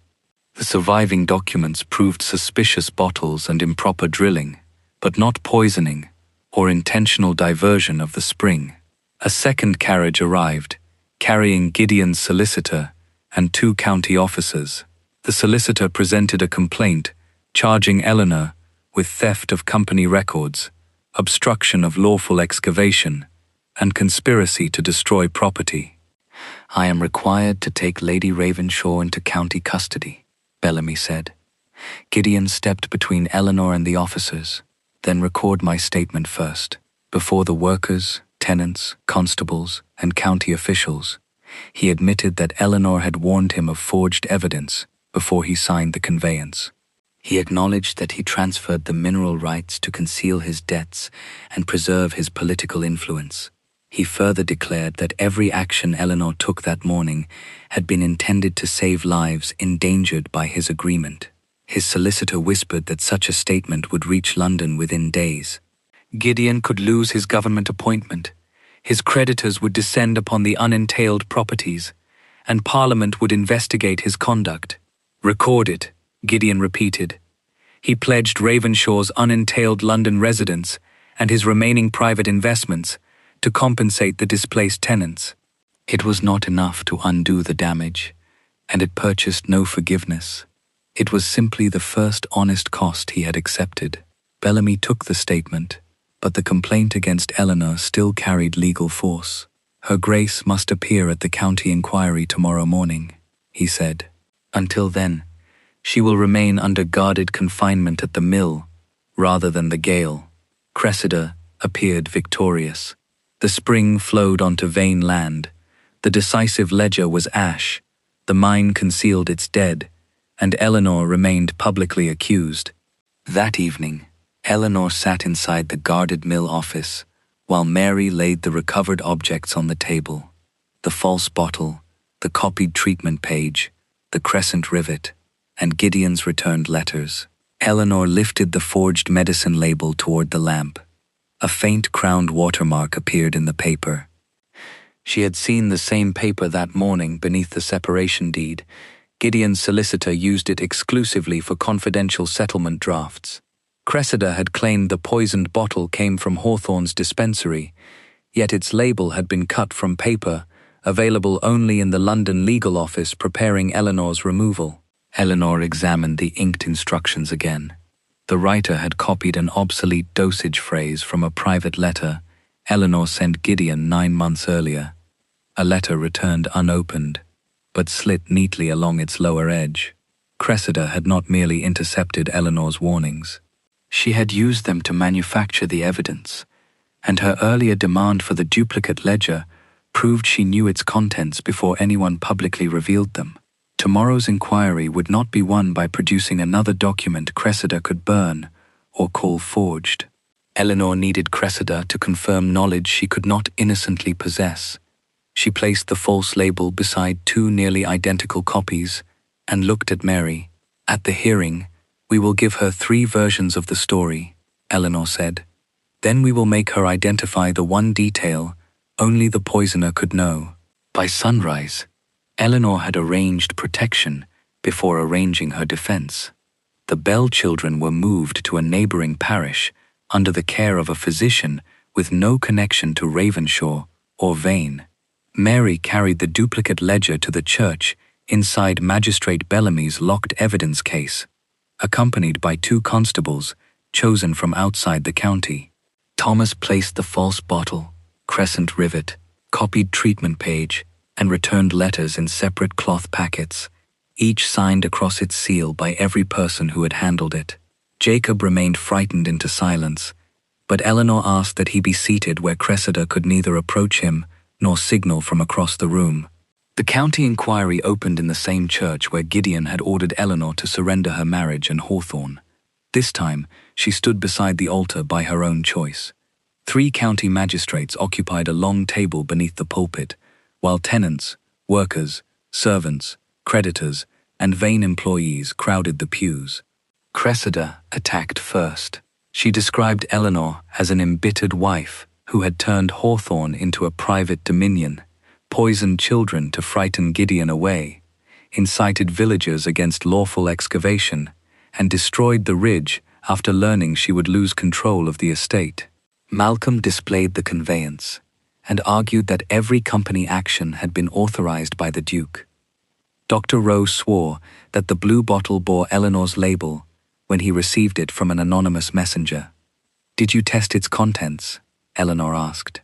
The surviving documents proved suspicious bottles and improper drilling, but not poisoning or intentional diversion of the spring. A second carriage arrived, carrying Gideon's solicitor and 2 county officers. The solicitor presented a complaint charging Eleanor with theft of company records, obstruction of lawful excavation, and conspiracy to destroy property. "I am required to take Lady Ravenshaw into county custody," Bellamy said. Gideon stepped between Eleanor and the officers. "Then record my statement first, before the workers, tenants, constables, and county officials." He admitted that Eleanor had warned him of forged evidence before he signed the conveyance. He acknowledged that he transferred the mineral rights to conceal his debts and preserve his political influence. He further declared that every action Eleanor took that morning had been intended to save lives endangered by his agreement. His solicitor whispered that such a statement would reach London within days. Gideon could lose his government appointment, his creditors would descend upon the unentailed properties, and Parliament would investigate his conduct. "Record it," Gideon repeated. He pledged Ravenshaw's unentailed London residence and his remaining private investments to compensate the displaced tenants. It was not enough to undo the damage, and it purchased no forgiveness. It was simply the first honest cost he had accepted. Bellamy took the statement, but the complaint against Eleanor still carried legal force. "Her Grace must appear at the county inquiry tomorrow morning," he said. "Until then, she will remain under guarded confinement at the mill, rather than the gale." Cressida appeared victorious. The spring flowed onto Vane land. The decisive ledger was ash. The mine concealed its dead, and Eleanor remained publicly accused. That evening, Eleanor sat inside the guarded mill office, while Mary laid the recovered objects on the table. The false bottle, the copied treatment page, the crescent rivet, and Gideon's returned letters. Eleanor lifted the forged medicine label toward the lamp. A faint crowned watermark appeared in the paper. She had seen the same paper that morning beneath the separation deed. Gideon's solicitor used it exclusively for confidential settlement drafts. Cressida had claimed the poisoned bottle came from Hawthorn's dispensary, yet its label had been cut from paper, available only in the London legal office preparing Eleanor's removal. Eleanor examined the inked instructions again. The writer had copied an obsolete dosage phrase from a private letter Eleanor sent Gideon 9 months earlier. A letter returned unopened, but slit neatly along its lower edge. Cressida had not merely intercepted Eleanor's warnings. She had used them to manufacture the evidence, and her earlier demand for the duplicate ledger proved she knew its contents before anyone publicly revealed them. Tomorrow's inquiry would not be won by producing another document Cressida could burn or call forged. Eleanor needed Cressida to confirm knowledge she could not innocently possess. She placed the false label beside 2 nearly identical copies and looked at Mary. "At the hearing, we will give her 3 versions of the story," Eleanor said. "Then we will make her identify the one detail only the poisoner could know." By sunrise, Eleanor had arranged protection before arranging her defense. The Bell children were moved to a neighboring parish under the care of a physician with no connection to Ravenshaw or Vane. Mary carried the duplicate ledger to the church inside Magistrate Bellamy's locked evidence case, accompanied by 2 constables chosen from outside the county. Thomas placed the false bottle, crescent rivet, copied treatment page, and returned letters in separate cloth packets, each signed across its seal by every person who had handled it. Jacob remained frightened into silence, but Eleanor asked that he be seated where Cressida could neither approach him nor signal from across the room. The county inquiry opened in the same church where Gideon had ordered Eleanor to surrender her marriage and Hawthorn. This time, she stood beside the altar by her own choice. 3 county magistrates occupied a long table beneath the pulpit, while tenants, workers, servants, creditors, and Vane employees crowded the pews. Cressida attacked first. She described Eleanor as an embittered wife who had turned Hawthorn into a private dominion, poisoned children to frighten Gideon away, incited villagers against lawful excavation, and destroyed the ridge after learning she would lose control of the estate. Malcolm displayed the conveyance and argued that every company action had been authorized by the Duke. Dr. Rowe swore that the blue bottle bore Eleanor's label when he received it from an anonymous messenger. "Did you test its contents?" Eleanor asked.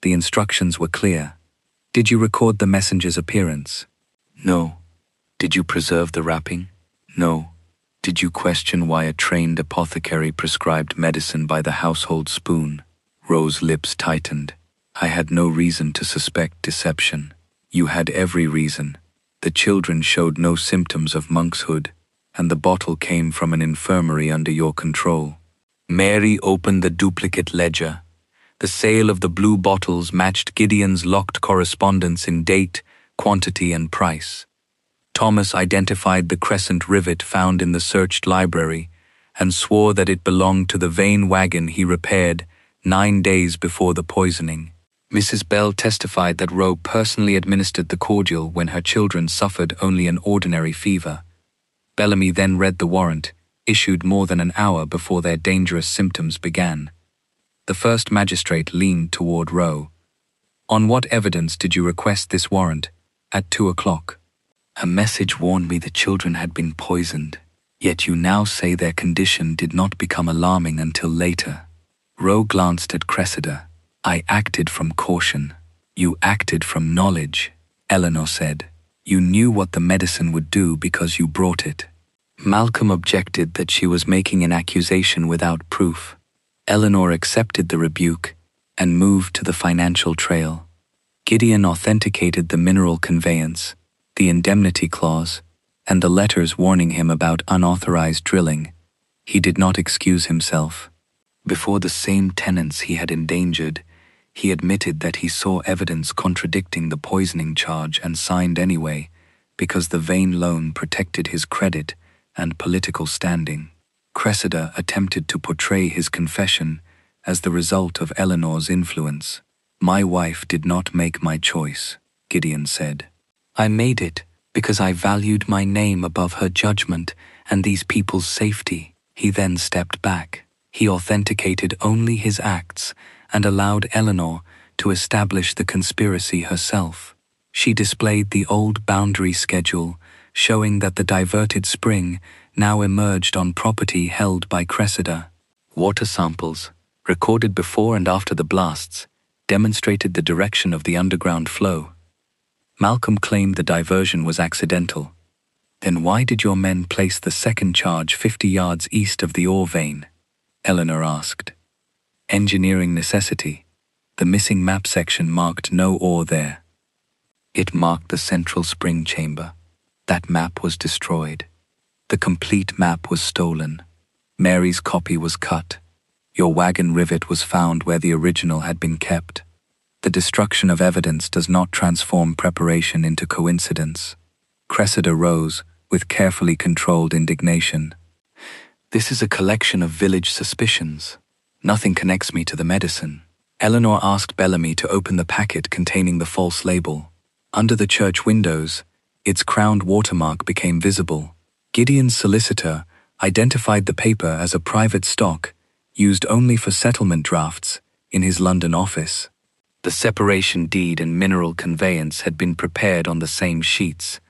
"The instructions were clear." "Did you record the messenger's appearance?" "No." "Did you preserve the wrapping?" "No." "Did you question why a trained apothecary prescribed medicine by the household spoon?" Rowe's lips tightened. "I had no reason to suspect deception." "You had every reason. The children showed no symptoms of monkshood, and the bottle came from an infirmary under your control." Mary opened the duplicate ledger. The sale of the blue bottles matched Gideon's locked correspondence in date, quantity, and price. Thomas identified the crescent rivet found in the searched library and swore that it belonged to the Vane wagon he repaired 9 days before the poisoning. Mrs. Bell testified that Rowe personally administered the cordial when her children suffered only an ordinary fever. Bellamy then read the warrant, issued more than an hour before their dangerous symptoms began. The first magistrate leaned toward Rowe. "On what evidence did you request this warrant at 2 o'clock? A message warned me the children had been poisoned, yet you now say their condition did not become alarming until later." Rowe glanced at Cressida. "I acted from caution." "You acted from knowledge," Eleanor said. "You knew what the medicine would do because you brought it." Malcolm objected that she was making an accusation without proof. Eleanor accepted the rebuke and moved to the financial trail. Gideon authenticated the mineral conveyance, the indemnity clause, and the letters warning him about unauthorized drilling. He did not excuse himself. Before the same tenants he had endangered, he admitted that he saw evidence contradicting the poisoning charge and signed anyway, because the Vane loan protected his credit and political standing. Cressida attempted to portray his confession as the result of Eleanor's influence. "My wife did not make my choice," Gideon said. "I made it because I valued my name above her judgment and these people's safety." He then stepped back. He authenticated only his acts and allowed Eleanor to establish the conspiracy herself. She displayed the old boundary schedule, showing that the diverted spring now emerged on property held by Cressida. Water samples, recorded before and after the blasts, demonstrated the direction of the underground flow. Malcolm claimed the diversion was accidental. "Then why did your men place the second charge 50 yards east of the ore vein?" Eleanor asked. "Engineering necessity. The missing map section marked no ore there. It marked the central spring chamber. That map was destroyed. The complete map was stolen. Mary's copy was cut. Your wagon rivet was found where the original had been kept. The destruction of evidence does not transform preparation into coincidence." Cressida rose with carefully controlled indignation. "This is a collection of village suspicions. Nothing connects me to the medicine." Eleanor asked Bellamy to open the packet containing the false label. Under the church windows, its crowned watermark became visible. Gideon's solicitor identified the paper as a private stock used only for settlement drafts in his London office. The separation deed and mineral conveyance had been prepared on the same sheets.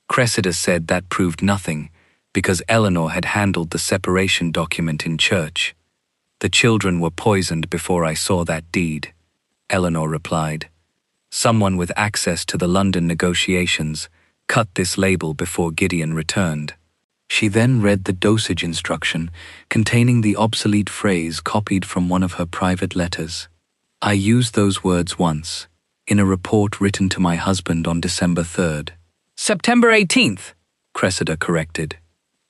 Cressida said that proved nothing because Eleanor had handled the separation document in church. "The children were poisoned before I saw that deed," Eleanor replied. "Someone with access to the London negotiations cut this label before Gideon returned." She then read the dosage instruction containing the obsolete phrase copied from one of her private letters. "I used those words once, in a report written to my husband on December 3rd. "September 18th, Cressida corrected.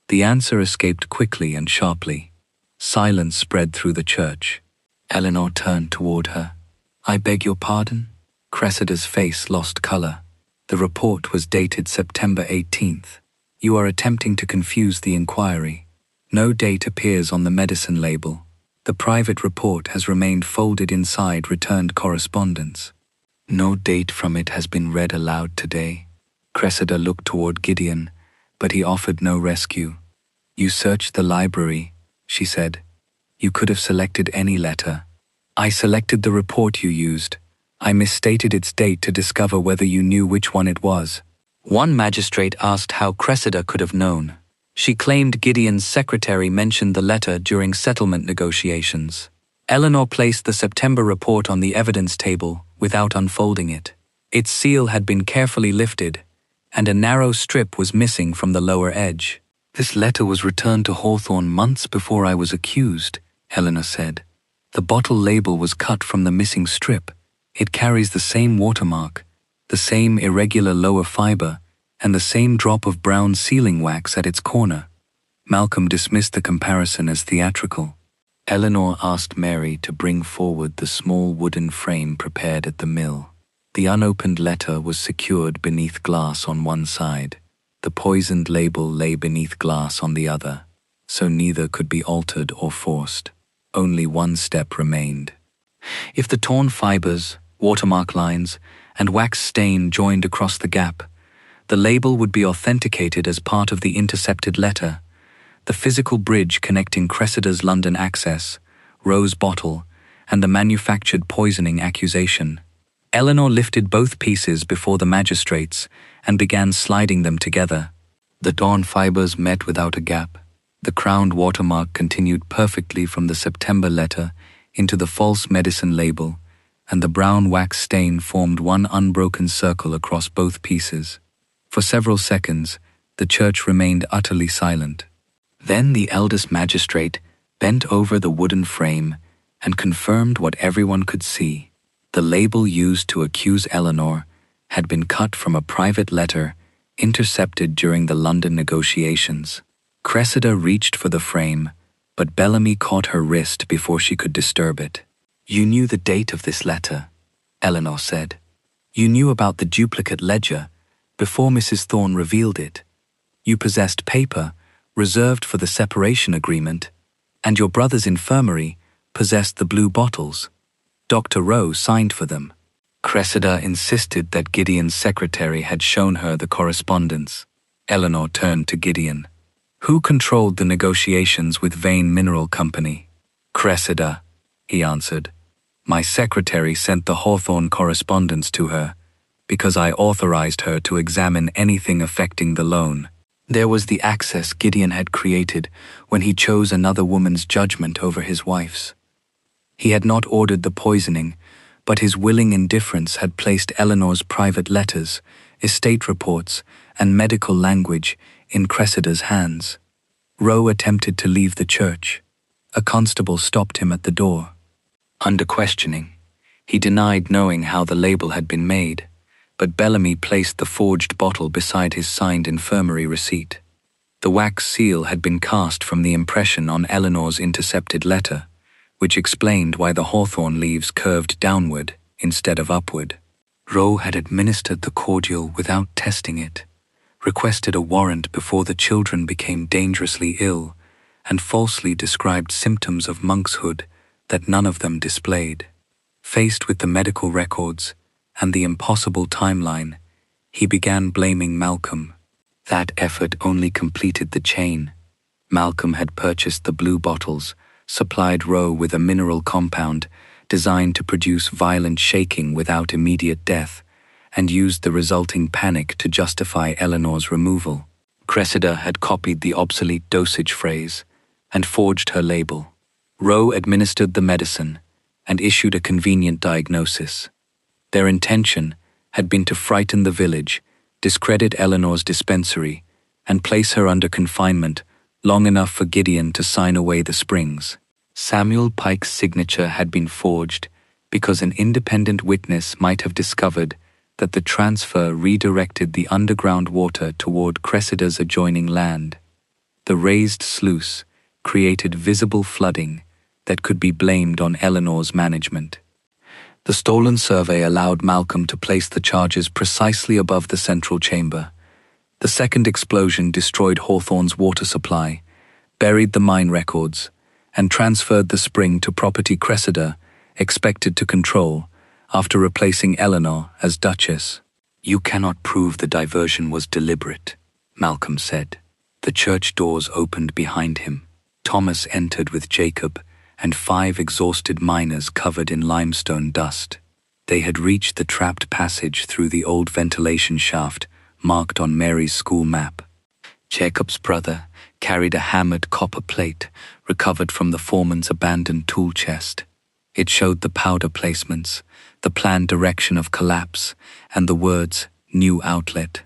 The answer escaped quickly and sharply. Silence spread through the church. Eleanor turned toward her. "I beg your pardon?" Cressida's face lost color. The report was dated September 18th. "You are attempting to confuse the inquiry. No date appears on the medicine label. The private report has remained folded inside returned correspondence." No date from it has been read aloud today. Cressida looked toward Gideon, but he offered no rescue. You searched the library, she said. You could have selected any letter. I selected the report you used. I misstated its date to discover whether you knew which one it was. One magistrate asked how Cressida could have known. She claimed Gideon's secretary mentioned the letter during settlement negotiations. Eleanor placed the September report on the evidence table without unfolding it. Its seal had been carefully lifted, and a narrow strip was missing from the lower edge. This letter was returned to Hawthorn months before I was accused, Eleanor said. The bottle label was cut from the missing strip. It carries the same watermark, the same irregular lower fiber, and the same drop of brown sealing wax at its corner. Malcolm dismissed the comparison as theatrical. Eleanor asked Mary to bring forward the small wooden frame prepared at the mill. The unopened letter was secured beneath glass on one side. The poisoned label lay beneath glass on the other, so neither could be altered or forced. Only one step remained. If the torn fibers, watermark lines, and wax stain joined across the gap, the label would be authenticated as part of the intercepted letter. The physical bridge connecting Cressida's London access, Rowe's bottle, and the manufactured poisoning accusation. Eleanor lifted both pieces before the magistrates and began sliding them together. The torn fibers met without a gap. The crowned watermark continued perfectly from the September letter into the false medicine label, and the brown wax stain formed one unbroken circle across both pieces. For several seconds, the church remained utterly silent. Then the eldest magistrate bent over the wooden frame and confirmed what everyone could see. The label used to accuse Eleanor had been cut from a private letter intercepted during the London negotiations. Cressida reached for the frame, but Bellamy caught her wrist before she could disturb it. You knew the date of this letter, Eleanor said. You knew about the duplicate ledger before Mrs. Thorne revealed it. You possessed paper reserved for the separation agreement, and your brother's infirmary possessed the blue bottles. Dr. Rowe signed for them. Cressida insisted that Gideon's secretary had shown her the correspondence. Eleanor turned to Gideon. Who controlled the negotiations with Vane Mineral Company? Cressida, he answered. My secretary sent the Hawthorn correspondence to her because I authorized her to examine anything affecting the loan. There was the access Gideon had created when he chose another woman's judgment over his wife's. He had not ordered the poisoning, but his willing indifference had placed Eleanor's private letters, estate reports, and medical language in Cressida's hands. Rowe attempted to leave the church. A constable stopped him at the door. Under questioning, he denied knowing how the label had been made, but Bellamy placed the forged bottle beside his signed infirmary receipt. The wax seal had been cast from the impression on Eleanor's intercepted letter, which explained why the hawthorn leaves curved downward instead of upward. Rowe had administered the cordial without testing it, requested a warrant before the children became dangerously ill, and falsely described symptoms of monkshood that none of them displayed. Faced with the medical records and the impossible timeline, he began blaming Malcolm. That effort only completed the chain. Malcolm had purchased the blue bottles, supplied Rowe with a mineral compound designed to produce violent shaking without immediate death, and used the resulting panic to justify Eleanor's removal. Cressida had copied the obsolete dosage phrase and forged her label. Rowe administered the medicine and issued a convenient diagnosis. Their intention had been to frighten the village, discredit Eleanor's dispensary, and place her under confinement long enough for Gideon to sign away the springs. Samuel Pike's signature had been forged because an independent witness might have discovered that the transfer redirected the underground water toward Cressida's adjoining land. The raised sluice created visible flooding that could be blamed on Eleanor's management. The stolen survey allowed Malcolm to place the charges precisely above the central chamber. The second explosion destroyed Hawthorn's water supply, buried the mine records, and transferred the spring to property Cressida expected to control after replacing Eleanor as Duchess. "You cannot prove the diversion was deliberate," Malcolm said. The church doors opened behind him. Thomas entered with Jacob and 5 exhausted miners covered in limestone dust. They had reached the trapped passage through the old ventilation shaft marked on Mary's school map. Jacob's brother carried a hammered copper plate recovered from the foreman's abandoned tool chest. It showed the powder placements, the planned direction of collapse, and the words, "New outlet,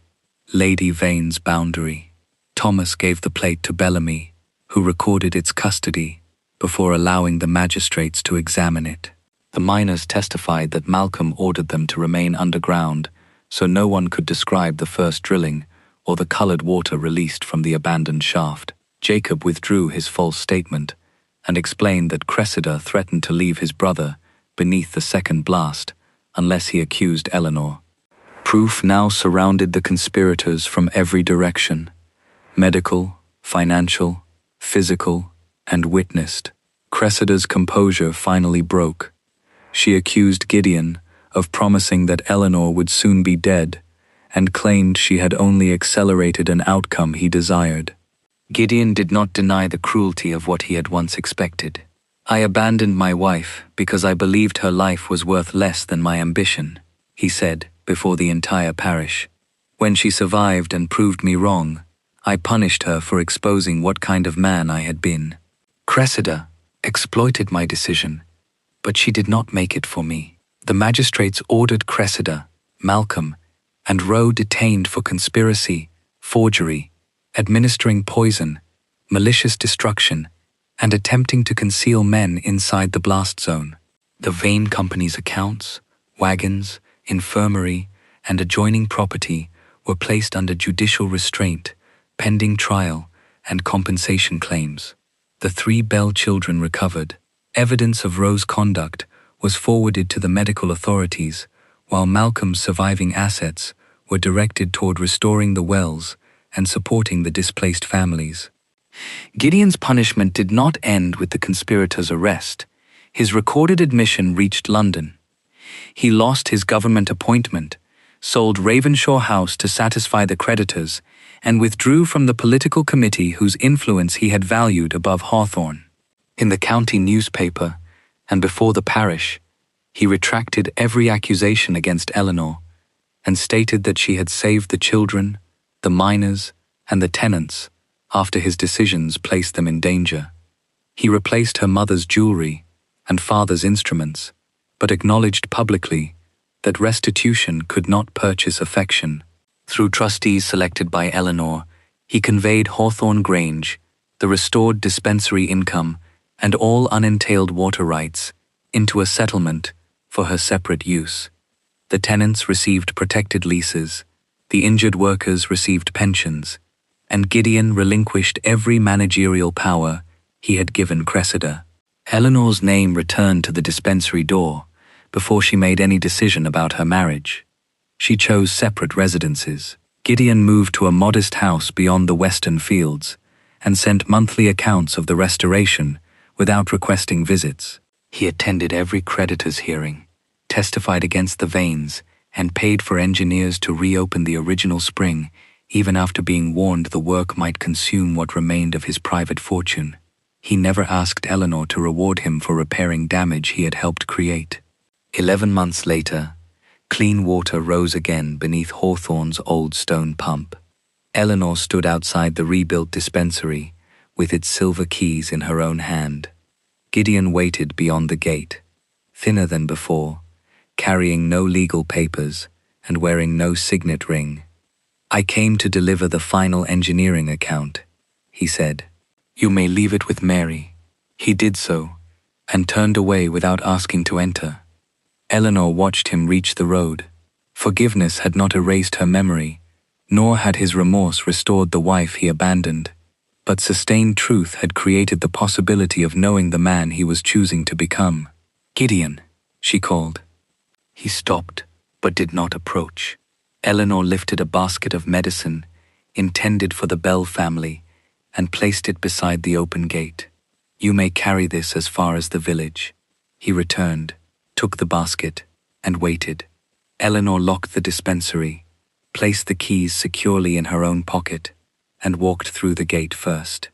Lady Vane's boundary." Thomas gave the plate to Bellamy, who recorded its custody before allowing the magistrates to examine it. The miners testified that Malcolm ordered them to remain underground so no one could describe the first drilling or the colored water released from the abandoned shaft. Jacob withdrew his false statement and explained that Cressida threatened to leave his brother beneath the second blast unless he accused Eleanor. Proof now surrounded the conspirators from every direction: medical, financial, physical, and witnessed. Cressida's composure finally broke. She accused Gideon of promising that Eleanor would soon be dead and claimed she had only accelerated an outcome he desired. Gideon did not deny the cruelty of what he had once expected. "I abandoned my wife because I believed her life was worth less than my ambition," he said before the entire parish. "When she survived and proved me wrong, I punished her for exposing what kind of man I had been. Cressida exploited my decision, but she did not make it for me." The magistrates ordered Cressida, Malcolm, and Rowe detained for conspiracy, forgery, administering poison, malicious destruction, and attempting to conceal men inside the blast zone. The Vane Company's accounts, wagons, infirmary, and adjoining property were placed under judicial restraint, pending trial and compensation claims. The 3 Bell children recovered. Evidence of Rowe's conduct was forwarded to the medical authorities, while Malcolm's surviving assets were directed toward restoring the wells and supporting the displaced families. Gideon's punishment did not end with the conspirators' arrest. His recorded admission reached London. He lost his government appointment, sold Ravenshaw House to satisfy the creditors, and withdrew from the political committee whose influence he had valued above Hawthorn. In the county newspaper, and before the parish, he retracted every accusation against Eleanor, and stated that she had saved the children, the miners, and the tenants after his decisions placed them in danger. He replaced her mother's jewelry and father's instruments, but acknowledged publicly that restitution could not purchase affection. Through trustees selected by Eleanor, he conveyed Hawthorn Grange, the restored dispensary income, and all unentailed water rights into a settlement for her separate use. The tenants received protected leases, the injured workers received pensions, and Gideon relinquished every managerial power he had given Cressida. Eleanor's name returned to the dispensary door before she made any decision about her marriage. She chose separate residences. Gideon moved to a modest house beyond the western fields and sent monthly accounts of the restoration without requesting visits. He attended every creditor's hearing, testified against the Vanes, and paid for engineers to reopen the original spring, even after being warned the work might consume what remained of his private fortune. He never asked Eleanor to reward him for repairing damage he had helped create. 11 months later, clean water rose again beneath Hawthorn's old stone pump. Eleanor stood outside the rebuilt dispensary with its silver keys in her own hand. Gideon waited beyond the gate, thinner than before, carrying no legal papers and wearing no signet ring. "I came to deliver the final engineering account," he said. "You may leave it with Mary." He did so, and turned away without asking to enter. Eleanor watched him reach the road. Forgiveness had not erased her memory, nor had his remorse restored the wife he abandoned, but sustained truth had created the possibility of knowing the man he was choosing to become. "Gideon," she called. He stopped, but did not approach. Eleanor lifted a basket of medicine, intended for the Bell family, and placed it beside the open gate. "You may carry this as far as the village." He returned, took the basket, and waited. Eleanor locked the dispensary, placed the keys securely in her own pocket, and walked through the gate first.